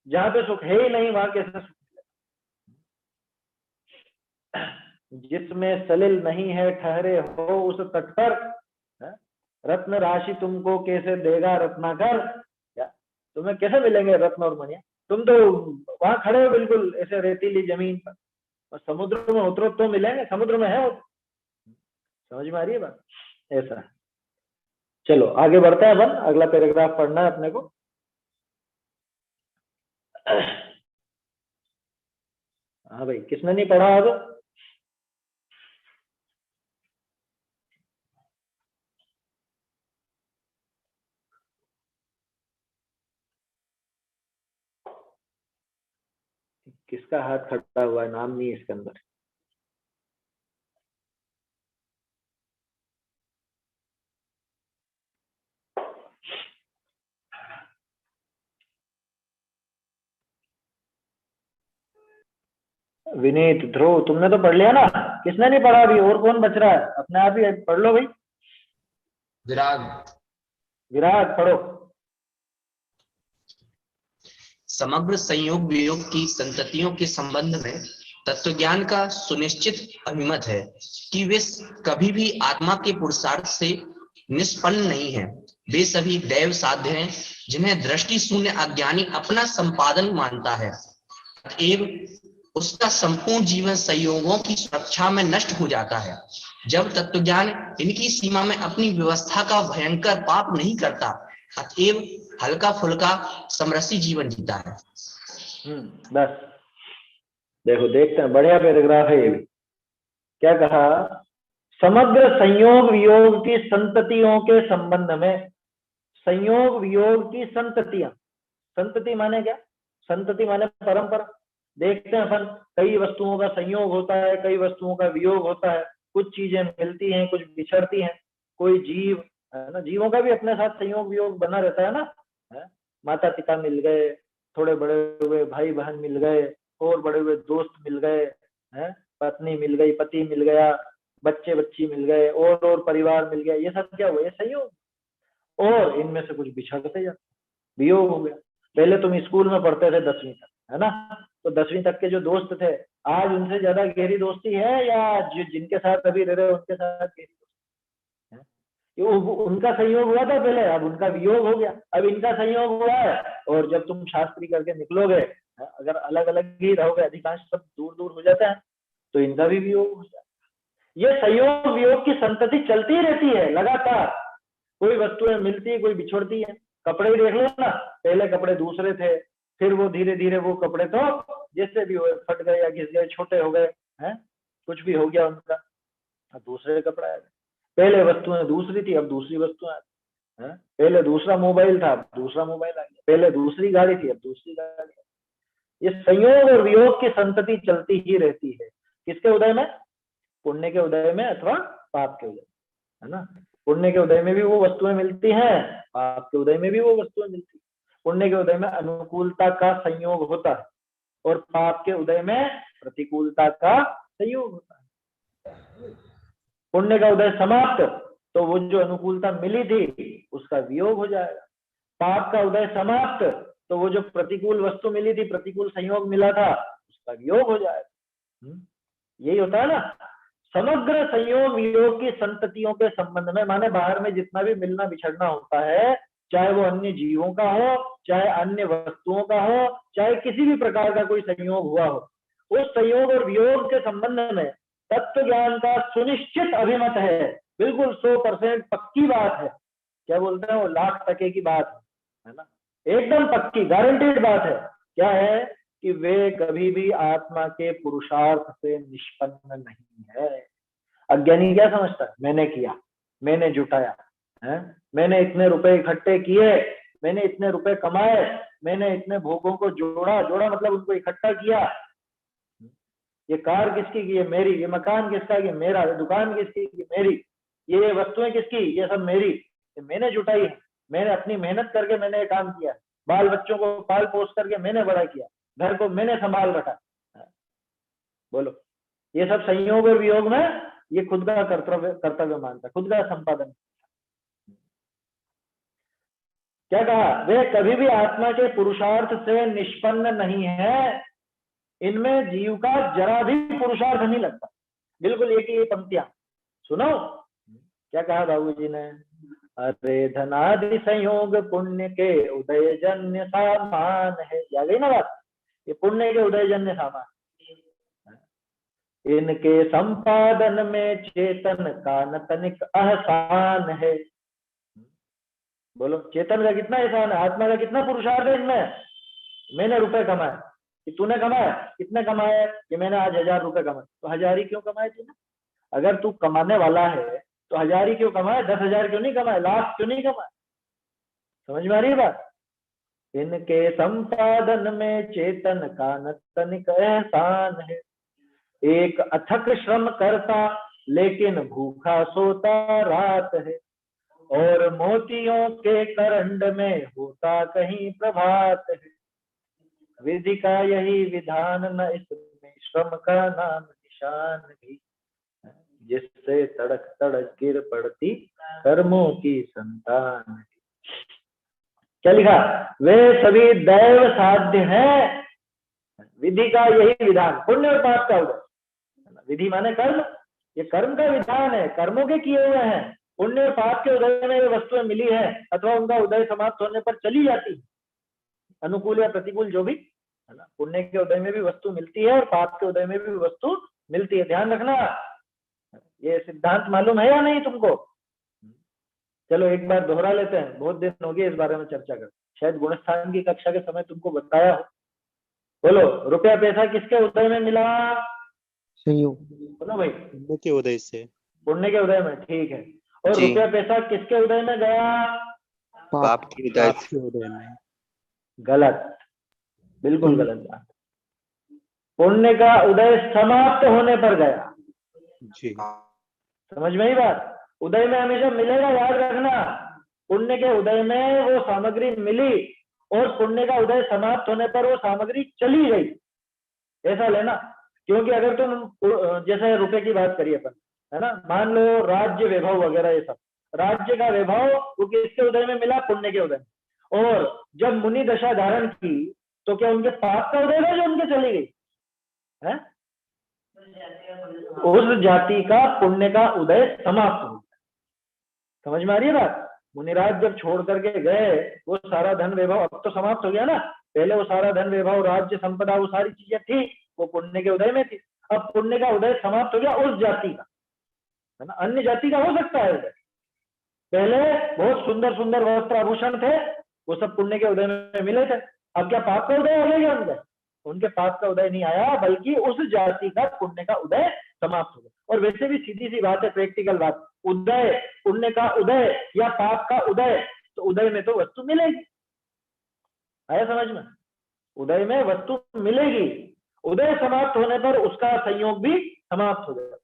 जहां पे सुख है ही नहीं वहां कैसे सुख मिलेगा। जिसमें सलिल नहीं है ठहरे हो उस तट पर, रत्न राशि तुमको कैसे देगा रत्नाकर? क्या तुम्हें कैसे मिलेंगे रत्न और मणिया? तुम तो वहां खड़े हो बिल्कुल ऐसे रेतीली जमीन पर, और समुद्र में उतरो तो मिलेंगे, समुद्र में है वो। समझ में आ रही है बात? ऐसा। चलो आगे बढ़ते हैं अपन, अगला पैराग्राफ पढ़ना है अपने को। हाँ भाई, किसने नहीं पढ़ा आगे? किसका हाथ खड़ा हुआ है? नाम नहीं है इसके अंदर। विनीत, ध्रुव, तुमने तो पढ़ लिया ना? किसने नहीं पढ़ा अभी? और कौन बच रहा है? अपने आप ही पढ़ लो भाई। विराग, विराग पढ़ो। समग्र संयोग वियोग की संततियों के संबंध में तत्वज्ञान का सुनिश्चित अभिमत है कि वे कभी भी आत्मा के पुरुषार्थ से निष्पन्न नहीं है। वे सभी दैव साध्य हैं जिन्हें दृष्टि शून्य अज्ञानी अपना संपादन मानता है। अतएव उसका संपूर्ण जीवन संयोगों की सुरक्षा में नष्ट हो जाता है। जब तत्वज्ञान इनकी सीमा में अपनी व्यवस्था का भयंकर पाप नहीं करता, अतएव हल्का फुल्का समरसी जीवन जीता है। बस देखो, देखते हैं, बढ़िया पैराग्राफ है ये भी। क्या कहा? समग्र संयोग वियोग की संततियों के संबंध में, संयोग वियोग की संततियां, संतति माने क्या? संतति माने परंपरा। देखते हैं अपन, कई वस्तुओं का संयोग होता है, कई वस्तुओं का वियोग होता है, कुछ चीजें मिलती हैं, कुछ बिछड़ती हैं। कोई जीव है ना, जीवों का भी अपने साथ संयोग वियोग बना रहता है ना, है? माता पिता मिल गए, थोड़े बड़े हुए भाई बहन मिल गए, और बड़े हुए दोस्त मिल गए, हैं, पत्नी मिल गई, पति मिल गया, बच्चे बच्ची मिल गए, और परिवार मिल गया। ये सब क्या हुआ? ये संयोग। और इनमें से कुछ बिछड़ते जाते, वियोग हो गया। पहले तुम स्कूल में पढ़ते थे 10वीं तक, है ना, तो 10वीं तक के जो दोस्त थे, आज उनसे ज्यादा गहरी दोस्ती है, या जिनके साथ अभी रह रहे उनके साथ गहरी दोस्ती है? उनका संयोग हुआ था पहले, अब उनका वियोग हो गया, अब इनका संयोग हुआ है। और जब तुम शास्त्री करके निकलोगे, अगर अलग अलग ही रहोगे, अधिकांश सब दूर दूर हो जाता है, तो इनका भी वियोग हो जाता है। ये संयोग वियोग की संतति चलती रहती है लगातार। कोई वस्तुएं मिलती है, कोई बिछोड़ती है। कपड़े ही देख लो ना, पहले कपड़े दूसरे थे, फिर वो धीरे धीरे वो कपड़े तो जैसे भी हुए, फट गए या घिस गए, छोटे हो गए, हैं, कुछ भी हो गया उनका, अब दूसरे कपड़े आ गए। पहले वस्तुएं दूसरी थी, अब दूसरी वस्तुएं आ गई। पहले दूसरा मोबाइल था, अब दूसरा मोबाइल आ गया। पहले दूसरी गाड़ी थी, अब दूसरी गाड़ी। ये संयोग और वियोग की संतति चलती ही रहती है। किसके उदय में? पुण्य के उदय में अथवा पाप के उदय, है ना। पुण्य के उदय में भी वो वस्तुएं मिलती हैं, पाप के उदय में भी वो वस्तुएं मिलती हैं। पुण्य के उदय में अनुकूलता का संयोग होता है, और पाप के उदय में प्रतिकूलता का संयोग होता है। पुण्य का उदय समाप्त, तो वो जो अनुकूलता मिली थी उसका वियोग हो जाएगा। पाप का उदय समाप्त, तो वो जो प्रतिकूल वस्तु मिली थी, प्रतिकूल संयोग मिला था, उसका वियोग हो जाएगा। यही होता है ना। समग्र संयोग वियोग की संततियों के संबंध में, माने बाहर में जितना भी मिलना बिछड़ना होता है, चाहे वो अन्य जीवों का हो, चाहे अन्य वस्तुओं का हो, चाहे किसी भी प्रकार का कोई संयोग हुआ हो, उस संयोग और वियोग के संबंध में तत्व ज्ञान का सुनिश्चित अभिमत है। बिल्कुल 100% पक्की बात है। क्या बोलते हैं वो, 1,00,000% की बात है ना, एकदम पक्की गारंटीड बात है। क्या है कि वे कभी भी आत्मा के पुरुषार्थ से निष्पन्न नहीं है। अज्ञानी क्या समझता है? मैंने किया, मैंने जुटाया, है, मैंने इतने रुपए इकट्ठे किए, मैंने इतने रुपए कमाए, मैंने इतने भोगों को जोड़ा, जोड़ा मतलब उनको इकट्ठा किया। ये कार किसकी की? ये मेरी। ये मकान किसका? ये मेरा। ये दुकान किसकी? ये मेरी। ये वस्तुएं किसकी? ये सब मेरी। ये मैंने जुटाई है, मैंने अपनी मेहनत करके मैंने ये काम किया। बाल बच्चों को पाल पोस करके मैंने बड़ा किया, घर को मैंने संभाल रखा। बोलो, ये सब संयोग और वियोग में ये खुद का कर्तव्य मानता, खुद का संपादन। क्या कहा? वे कभी भी आत्मा के पुरुषार्थ से निष्पन्न नहीं है। इनमें जीव का जरा भी पुरुषार्थ नहीं लगता। बिल्कुल एक ही पंक्तियां सुनो। क्या कहा बाबूजी ने? अरे धनादि संयोग पुण्य के उदय जन्य सामान है। याद है ना बात? ये पुण्य के उदय जन्य सामान, इनके संपादन में चेतन का न तनिक आसान है। बोलो, चेतन का कितना एहसान है, आत्मा का कितना पुरुषार्थ है इनमें। मैंने रुपए कमाए, कि तूने कमाए, कितने कमाए? कि मैंने आज 1,000 रुपए कमाए। तो 1,000 ही क्यों कमाए तूने? अगर तू कमाने वाला है तो 1,000 ही क्यों कमाए? 10,000 क्यों नहीं कमाए? लाख क्यों नहीं कमाए? समझ में आ रही है बात? इनके संपादन में चेतन का न तनिक एहसान है। एक अथक श्रम करता लेकिन भूखा सोता रात है, और मोतियों के करंड में होता कहीं प्रभात है। विधि का यही विधान, न इसमें श्रम का नाम निशान भी, जिससे तड़क तड़क गिर पड़ती कर्मों की संतान। क्या लिखा? वे सभी दैव साध्य हैं। विधि का यही विधान, पुण्य और पाप का उदय। विधि माने कर्म, ये कर्म का विधान है, कर्मों के किए हुए हैं। पुण्य और पाप के उदय में ये वस्तुएं मिली है, अथवा उनका उदय समाप्त होने पर चली जाती है, अनुकूल या प्रतिकूल जो भी है ना। पुण्य के उदय में भी वस्तु मिलती है और पाप के उदय में भी वस्तु मिलती है, ध्यान रखना। ये सिद्धांत मालूम है या नहीं तुमको? चलो एक बार दोहरा लेते हैं, बहुत दिन हो गए इस बारे में चर्चा कर, शायद गुणस्थान की कक्षा के समय तुमको बताया हो। बोलो, रुपया पैसा किसके उदय में मिला? संयोग। बोलो भाई। पुण्य के उदय से। पुण्य के उदय में, ठीक है। और जी। रुपया पैसा किसके उदय में गया? पाप के उदय पाप के उदय में। गलत, बिल्कुल गलत बात। पुण्य का उदय समाप्त होने पर गया। जी। समझ में ही बात? उदय में हमेशा मिलेगा, याद रखना। पुण्य के उदय में वो सामग्री मिली और पुण्य का उदय समाप्त होने पर वो सामग्री चली गई, ऐसा लेना। क्योंकि अगर तुम जैसे रुपए की बात करिए अपन, है ना, मान लो राज्य वैभव वगैरह ये सब, राज्य का वैभव वो किसके उदय में मिला? पुण्य के उदय में। और जब मुनि दशा धारण की तो क्या उनके पाप का उदय था जो उनके चली गई है? उस जाति का पुण्य का उदय समाप्त हो। समझ में आ रही है बात? मुनिराज जब छोड़ करके गए वो सारा धन वैभव अब तो समाप्त हो गया ना। पहले वो सारा धन वैभव, राज्य, संपदा, वो सारी चीजें थी, वो पुण्य के उदय में थी। अब पुण्य का उदय समाप्त हो गया उस जाति का, है ना। अन्य जाति का हो सकता है उदय। पहले बहुत सुंदर सुंदर वस्त्र आभूषण थे, वो सब पुण्य के उदय में मिले थे। अब क्या पाप का उदय हो गया उनका? उनके पाप का उदय नहीं आया, बल्कि उस जाति का पुण्य का उदय समाप्त हो गया। और वैसे भी सीधी सी बात है, प्रैक्टिकल बात, उदय, पुण्य का उदय या पाप का उदय, तो उदय में तो वस्तु मिलेगी। आया समझ में? उदय में वस्तु मिलेगी, उदय समाप्त होने पर उसका संयोग भी समाप्त हो जाएगा,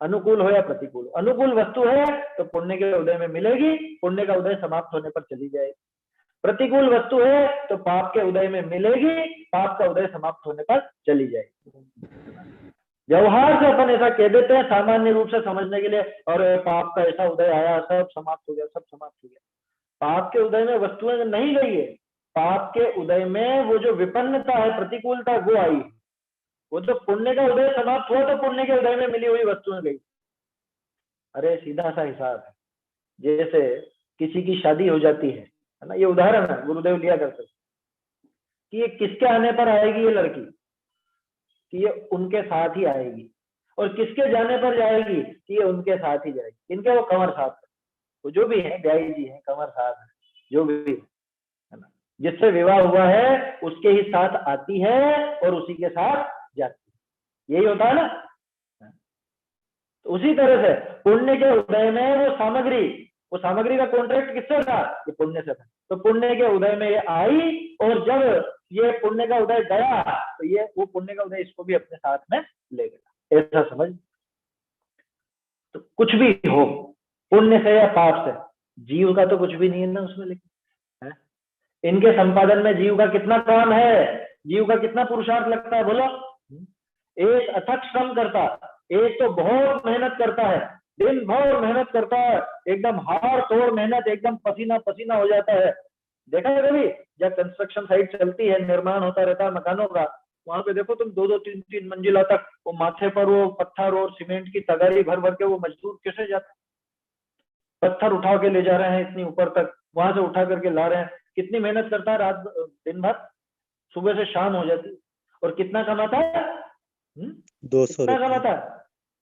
अनुकूल हो या प्रतिकूल। अनुकूल वस्तु है तो पुण्य के उदय में मिलेगी, पुण्य का उदय समाप्त होने पर चली जाएगी। प्रतिकूल वस्तु है तो पाप के उदय में मिलेगी, पाप का उदय समाप्त होने पर चली जाएगी। व्यवहार से अपन ऐसा कह देते हैं सामान्य रूप से समझने के लिए, और पाप का ऐसा उदय आया, सब समाप्त हो गया, सब समाप्त हो गया। पाप के उदय में वस्तुएं नहीं गई है, पाप के उदय में वो जो विपन्नता है, प्रतिकूलता, वो आई। वो तो पुण्य का उदय समाप्त हुआ तो पुण्य के उदय में मिली हुई वस्तुएं गई। अरे सीधा सा हिसाब है, जैसे किसी की शादी हो जाती है ना, ये उदाहरण है गुरुदेव लिया करते कि ये किसके आने पर आएगी ये लड़की, कि ये उनके साथ ही आएगी, और किसके जाने पर जाएगी कि ये उनके साथ ही जाएगी। इनके वो कंवर साथ है, वो जो भी है, ब्याई जी है, कंवर साथ है, जो भी है ना, जिससे विवाह हुआ है उसके ही साथ आती है और उसी के साथ जाती है, यही होता है ना। तो उसी तरह से पुण्य के उदय में वो सामग्री का कॉन्ट्रैक्ट किससे था? ये पुण्य से था। तो पुण्य के उदय में ये आई, और जब ये पुण्य का उदय गया तो ये वो पुण्य का उदय इसको भी अपने साथ में ले गया, ऐसा समझ। तो कुछ भी हो, पुण्य से या पाप से, जीव का तो कुछ भी नहीं है ना उसमें, लेकिन है? इनके संपादन में जीव का कितना काम है, जीव का कितना पुरुषार्थ लगता है, बोलो। एक अथक श्रम करता, एक तो बहुत मेहनत करता है, दिन भर मेहनत करता है, एकदम हाड़ तोड़ मेहनत, एकदम पसीना पसीना हो जाता है। देखा है कभी जब कंस्ट्रक्शन साइट चलती है, निर्माण होता रहता है मकानों का, वहां पे देखो तुम 2-2, 3-3 मंजिला तक वो माथे पर वो पत्थर और सीमेंट की तगारी भर भर के वो मजदूर कैसे जाते, पत्थर उठा के ले जा रहे हैं इतनी ऊपर तक, वहां से उठा करके ला रहे हैं। कितनी मेहनत करता है, रात दिन भर, सुबह से शाम हो जाती, और कितना कमाता है? 200 कितना कमाता है?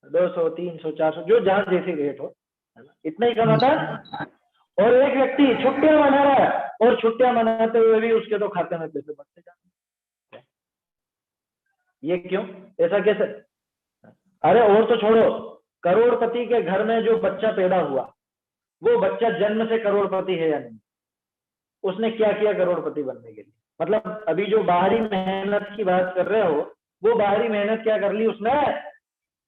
200, 300, 400, जो जहां जैसी रेट हो, है ना, इतना ही कमाता है। और एक व्यक्ति छुट्टियां मना रहा है, और छुट्टियां मनाते हुए भी उसके तो खाते में पैसे बढ़ते जाते हैं। ये क्यों? ऐसा कैसे? अरे और तो छोड़ो, करोड़पति के घर में जो बच्चा पैदा हुआ, वो बच्चा जन्म से करोड़पति है या नहीं? उसने क्या किया करोड़पति बनने के लिए? मतलब अभी जो बाहरी मेहनत की बात कर रहे हो, वो बाहरी मेहनत क्या कर ली उसने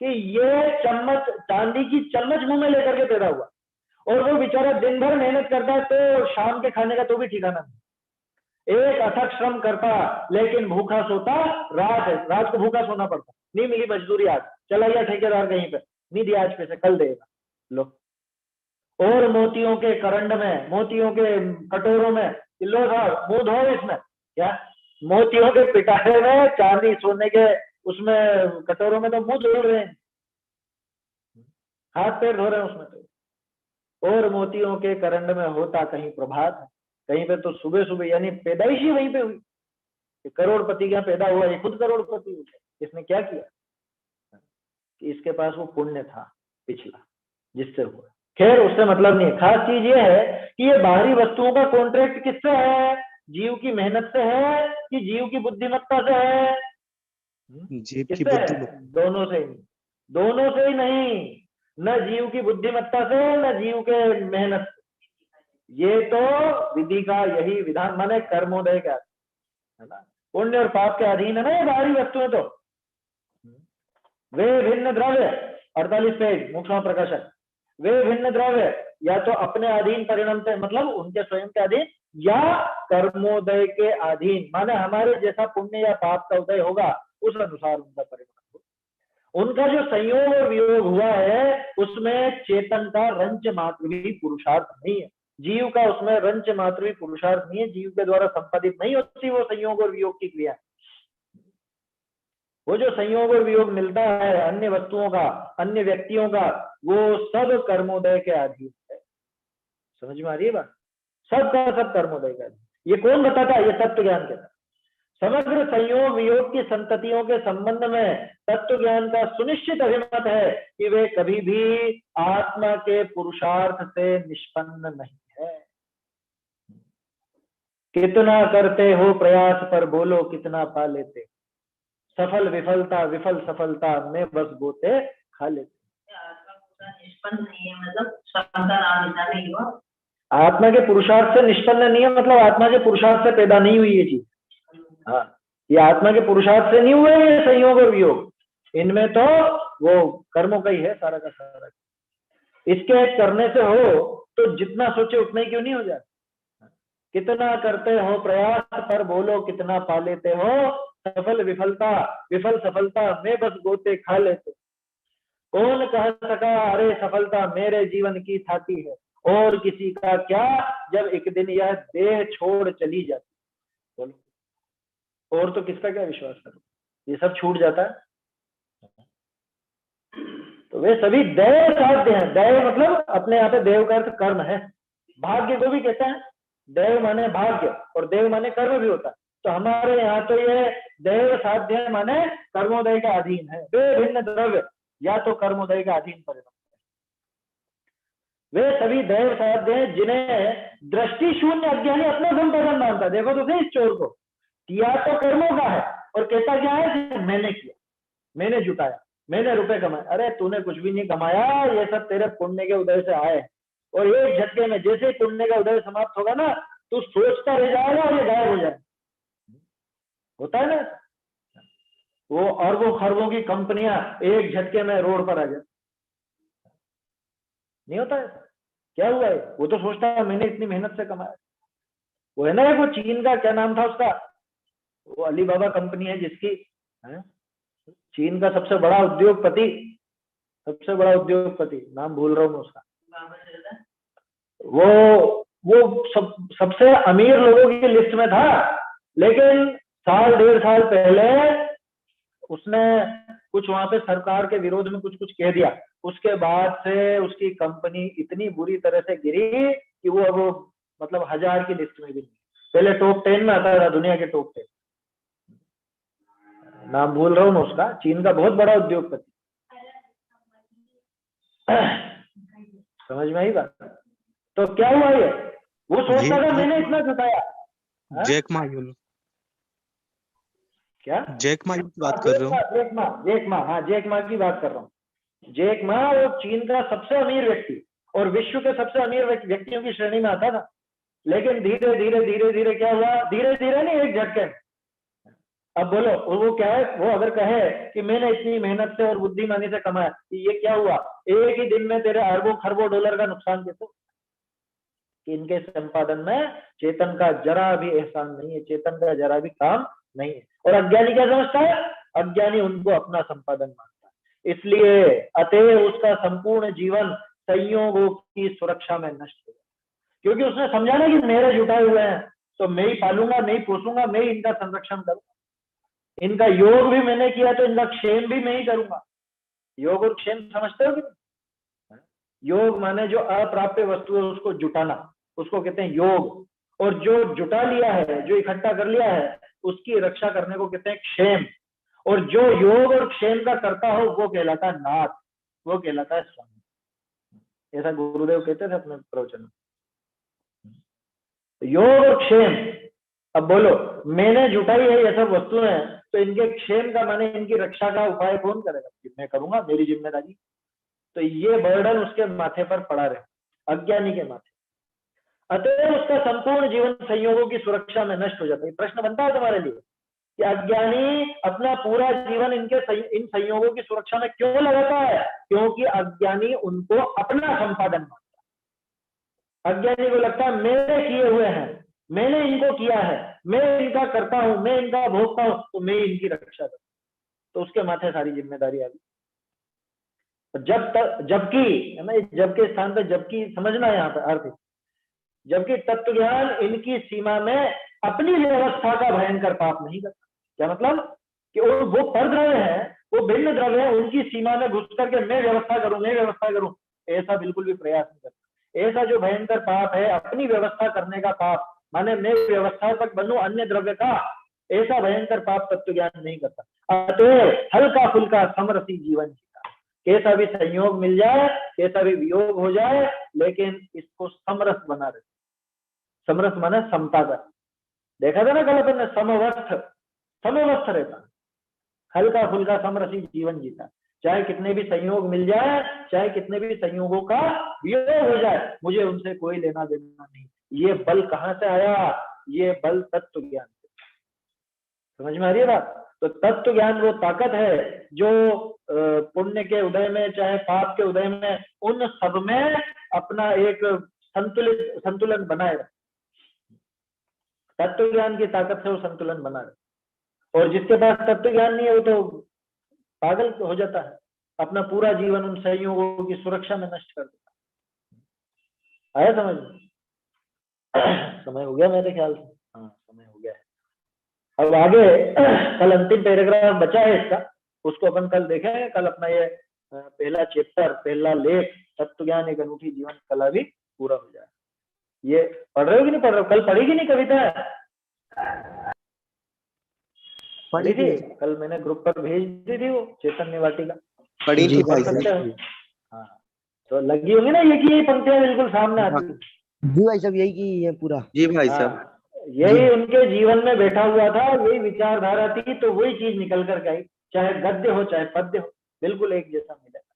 कि ये चम्मच, चांदी की चम्मच मुंह में लेकर के पैदा हुआ, और वो बेचारा दिन भर मेहनत करता है तो शाम के खाने का तो भी ठिकाना नहीं। एक अथक श्रम करता लेकिन भूखा सोता, रात को भूखा सोना पड़ता, नहीं मिली मजदूरी आज, चला गया ठेकेदार कहीं पे, नहीं दिया आज पैसे, कल देगा लो। और मोतियों के करंड में, मोतियों के कटोरों में, लो साहब मुंह धो इसमें, क्या मोतियों के पिटारे में, चांदी सोने के उसमें कटोरों में तो मुंह धो रहे हैं, हाथ पैर धो रहे हैं उसमें तो। और मोतियों के करंड में होता कहीं प्रभात, कहीं पे तो सुबह सुबह, यानी पैदाइश ही वहीं पे हुई। कि करोड़पति क्या पैदा हुआ, ये खुद करोड़पति हुआ, इसने क्या किया कि इसके पास वो पुण्य था पिछला जिससे हुआ। खैर उससे मतलब नहीं है, खास चीज ये है कि ये बाहरी वस्तुओं का कॉन्ट्रैक्ट किससे है, जीव की मेहनत से है कि जीव की बुद्धिमत्ता से है? जीव की किससे है? बुद्धिमत्ता। दोनों से ही, दोनों से ही नहीं, न जीव की बुद्धिमत्ता से न जीव के मेहनत से। ये तो विधि का यही विधान, माने कर्मोदय का है ना, पुण्य और पाप के अधीन है ना ये बाहरी वस्तुएं। तो वे भिन्न द्रव्य, 48 पेज मुख्य प्रकाशक, वे भिन्न द्रव्य या तो अपने अधीन परिणमते, मतलब उनके स्वयं के अधीन, या कर्मोदय के अधीन, माने हमारे जैसा पुण्य या पाप का उदय होगा उस अनुसार उनका परिणाम होगा। उनका जो संयोग और वियोग हुआ है उसमें चेतन का रंच मात्र भी पुरुषार्थ नहीं है, जीव का उसमें रंच मात्र भी पुरुषार्थ नहीं है, जीव के द्वारा संपादित नहीं होती वो संयोग और वियोग की क्रिया। वो जो संयोग और वियोग मिलता है अन्य वस्तुओं का, अन्य व्यक्तियों का, वो सब कर्मोदय के अधीन है। समझ में आ रही है बात? सब का सब कर्मोदय का अधीन। ये कौन बताता है? ये तत्व ज्ञान कहता है। समग्र संयोग वियोग की संततियों के संबंध में तत्व ज्ञान का सुनिश्चित अभिमत है कि वे कभी भी आत्मा के पुरुषार्थ से निष्पन्न नहीं है। कितना करते हो प्रयास पर बोलो कितना पा लेते, सफल विफलता विफल सफलता में बस गोते खा लेते। निष्पन्न नहीं है मतलब क्षमता नाम नहीं हुआ, आत्मा के पुरुषार्थ से निष्पन्न नहीं है मतलब आत्मा के पुरुषार्थ से पैदा नहीं हुई ये चीज। हाँ, ये आत्मा के पुरुषार्थ से नहीं हुए ये संयोग और वियोग, इनमें तो वो कर्मों का ही है सारा का सारा। इसके करने से हो तो जितना सोचे उतना ही क्यों नहीं हो जाता। कितना करते हो प्रयास पर बोलो कितना पा लेते हो, सफल विफलता विफल सफलता में बस गोते खा लेते। कौन कह सका अरे सफलता मेरे जीवन की थाती है, और किसी का क्या जब एक दिन यह देह छोड़ चली जाती। बोलो और तो किसका क्या विश्वास करो, ये सब छूट जाता है। तो वे सभी दैव साध्य हैं। दैव मतलब अपने यहाँ पे देव का अर्थ कर्म है, भाग्य को भी कहते हैं। दैव माने भाग्य और देव माने कर्म भी होता है। तो हमारे यहाँ तो ये दैव साध्य माने कर्मोदय का अधीन है। वे भिन्न द्रव्य या तो कर्मोदय का अधीन परिणाम, वे सभी दैव साध्य हैं जिन्हें दृष्टि शून्य अज्ञानी अपना संपादन मानता। देखो तो सही इस चोर को, किया तो कर्मों का है और कहता क्या है मैंने किया, मैंने जुटाया, मैंने रुपए कमाए। अरे तूने कुछ भी नहीं कमाया, ये सब तेरे पुण्य के उदय से आए। और एक झटके में जैसे पुण्य का उदय समाप्त होगा ना, तू सोचता रह जाएगा और ये गायब हो जाएगा। होता है ना, वो अरबों खरबों की कंपनियां एक झटके में रोड पर आ जाए, नहीं होता है? क्या हुआ है? वो तो सोचता है मैंने इतनी मेहनत से कमाया। वो है ना वो चीन का क्या नाम था उसका, वो अलीबाबा कंपनी है जिसकी है? चीन का सबसे बड़ा उद्योगपति, सबसे बड़ा उद्योगपति, नाम भूल रहा हूँ उसका। वो सबसे अमीर लोगों की लिस्ट में था, लेकिन साल डेढ़ साल पहले उसने कुछ वहां पे सरकार के विरोध में कुछ कह दिया। उसके बाद से उसकी कंपनी इतनी बुरी तरह से गिरी कि वो अब मतलब 1000 की लिस्ट में भी नहीं, पहले टॉप 10 में आता था, दुनिया के टॉप 10। नाम भूल रहा हूँ मैं उसका, चीन का बहुत बड़ा उद्योगपति। समझ में आई बात? तो क्या हुआ ये, वो सोचता था मैंने इतना जुटाया। जैक मा, क्या जैक मा की बात कर रहे हो? जैक मा, हाँ जैक मा की बात कर रहा हूँ। जैक मा वो चीन का सबसे अमीर व्यक्ति और विश्व के सबसे अमीर व्यक्तियों की श्रेणी में आता था। लेकिन धीरे धीरे धीरे धीरे क्या हुआ, धीरे धीरे नहीं एक झटके। अब बोलो वो क्या है, वो अगर कहे कि मैंने इतनी मेहनत से और बुद्धिमानी से कमाया, ये क्या हुआ, एक ही दिन में तेरे अरबों खरबों डॉलर का नुकसान कैसे? इनके संपादन में चेतन का जरा भी एहसान नहीं है, चेतन का जरा भी काम नहीं है। और अज्ञानी क्या समझता है? अज्ञानी उनको अपना संपादन मानता है, इसलिए अतएव उसका संपूर्ण जीवन संयोगों की सुरक्षा में नष्ट हो जाता, क्योंकि उसने समझा ना कि मेरे जुटाए हुए हैं तो मैं ही पालूंगा, मैं ही पोसूंगा, मैं ही इनका संरक्षण करूंगा, इनका योग भी मैंने किया तो इनका क्षेम भी मैं ही करूंगा। योग और क्षेम समझते हो कि? योग माने जो अप्राप्य वस्तु है उसको जुटाना, उसको कहते हैं योग। और जो जुटा लिया है, जो इकट्ठा कर लिया है, उसकी रक्षा करने को कहते हैं क्षेम। और जो योग और क्षेम का करता हो वो कहलाता है नाथ, वो कहलाता है स्वामी। ऐसा गुरुदेव कहते थे अपने प्रवचन में। योग और क्षेम, अब बोलो मैंने जुटाई है ये सब वस्तुएं, तो इनके क्षेम का माने इनकी रक्षा का उपाय कौन करेगा? मैं करूंगा, मेरी जिम्मेदारी। तो ये बर्डन उसके माथे पर पड़ा रहे, अज्ञानी के माथे। अतः उसका संपूर्ण जीवन संयोगों की सुरक्षा में नष्ट हो जाता है। प्रश्न बनता है तुम्हारे लिए कि अज्ञानी अपना पूरा जीवन इन संयोगों की सुरक्षा में क्यों लगाता है? क्योंकि अज्ञानी उनको अपना संपादन मानता है। अज्ञानी को लगता है मेरे किए हुए हैं, मैंने इनको किया है, मैं इनका करता हूं, मैं इनका भोगता हूं, तो मैं इनकी रक्षा करूं। तो उसके माथे सारी जिम्मेदारी आ गई। जब तक जबकि है ना, जबकि स्थान पे जबकि समझना है यहाँ पे अर्थ। जबकि तत्व ज्ञान इनकी सीमा में अपनी व्यवस्था का भयंकर पाप नहीं करता। क्या मतलब? कि वो परद्रव्य है, वो भिन्न द्रव्य है, उनकी सीमा में घुस करके मैं व्यवस्था करूं, मैं व्यवस्था करूं, ऐसा बिल्कुल भी प्रयास नहीं करता। ऐसा जो भयंकर पाप है अपनी व्यवस्था करने का पाप, माने मैं व्यवस्थापक बनूं अन्य द्रव्य का, ऐसा भयंकर पाप तत्व ज्ञान नहीं करता। अतः हल्का फुल्का समरसी जीवन जीता, कैसा भी संयोग मिल जाए, कैसा भी वियोग हो जाए, लेकिन इसको समरस बना रहे। समरस माने समता का। देखा था ना कल अपन ने, समवस्थ रहता, हल्का फुल्का समरसी जीवन जीता। चाहे कितने भी संयोग मिल जाए, चाहे कितने भी संयोगों का वियोग हो जाए, मुझे उनसे कोई लेना देना नहीं। ये बल कहां से आया? ये बल तत्व ज्ञान से। समझ में आ रही है बात? तो तत्व ज्ञान वो ताकत है जो पुण्य के उदय में चाहे पाप के उदय में, उन सब में अपना एक संतुलन बनाए रहे। तत्व ज्ञान की ताकत से वो संतुलन बना रहे। और जिसके पास तत्व ज्ञान नहीं है वो तो पागल हो जाता है, अपना पूरा जीवन उन संयोगों की सुरक्षा में नष्ट कर देता है। आया समझ में? समय हो गया मेरे ख्याल से। हाँ, समय हो गया है। अब आगे कल अंतिम पैराग्राफ बचा है इसका, उसको अपन कल देखेंगे। कल अपना ये पहला चैप्टर, पहला लेख तत्व ज्ञान एक अनूठी जीवन कला भी पूरा हो जाए। ये पढ़ रहे हो कि नहीं पढ़ रहे हो? कल पढ़ी कि नहीं कविता? पढ़ी थी? कल मैंने ग्रुप पर भेज दी थी वो चैतन्य वाटिका। पढ़ी थी भाई साहब। हाँ, तो लगी होंगी ना ये कि ये पंक्तियां बिल्कुल सामने आती है। जी भाई साहब, यही की है पूरा। जी भाई साहब, यही उनके जीवन में बैठा हुआ था, यही विचारधारा थी, तो वही चीज निकल कर गई। चाहे गद्य हो चाहे पद्य हो, बिल्कुल एक जैसा मिलेगा।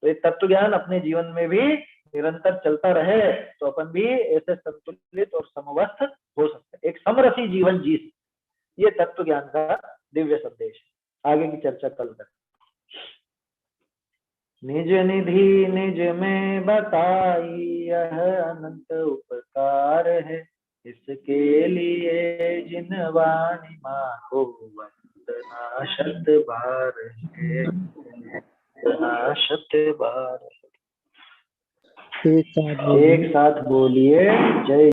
तो ये तत्व ज्ञान अपने जीवन में भी निरंतर चलता रहे तो अपन भी ऐसे संतुलित और समवस्थ हो सकते, एक समरसी जीवन जी। ये तत्व ज्ञान का दिव्य संदेश है। आगे की चर्चा कल करें। निज निधि निज में बताई यह अनंत उपकार है, इसके लिए जिन वाणी माँ को वंदना शत बार है, वंदना शत बार। एक साथ बोलिए जय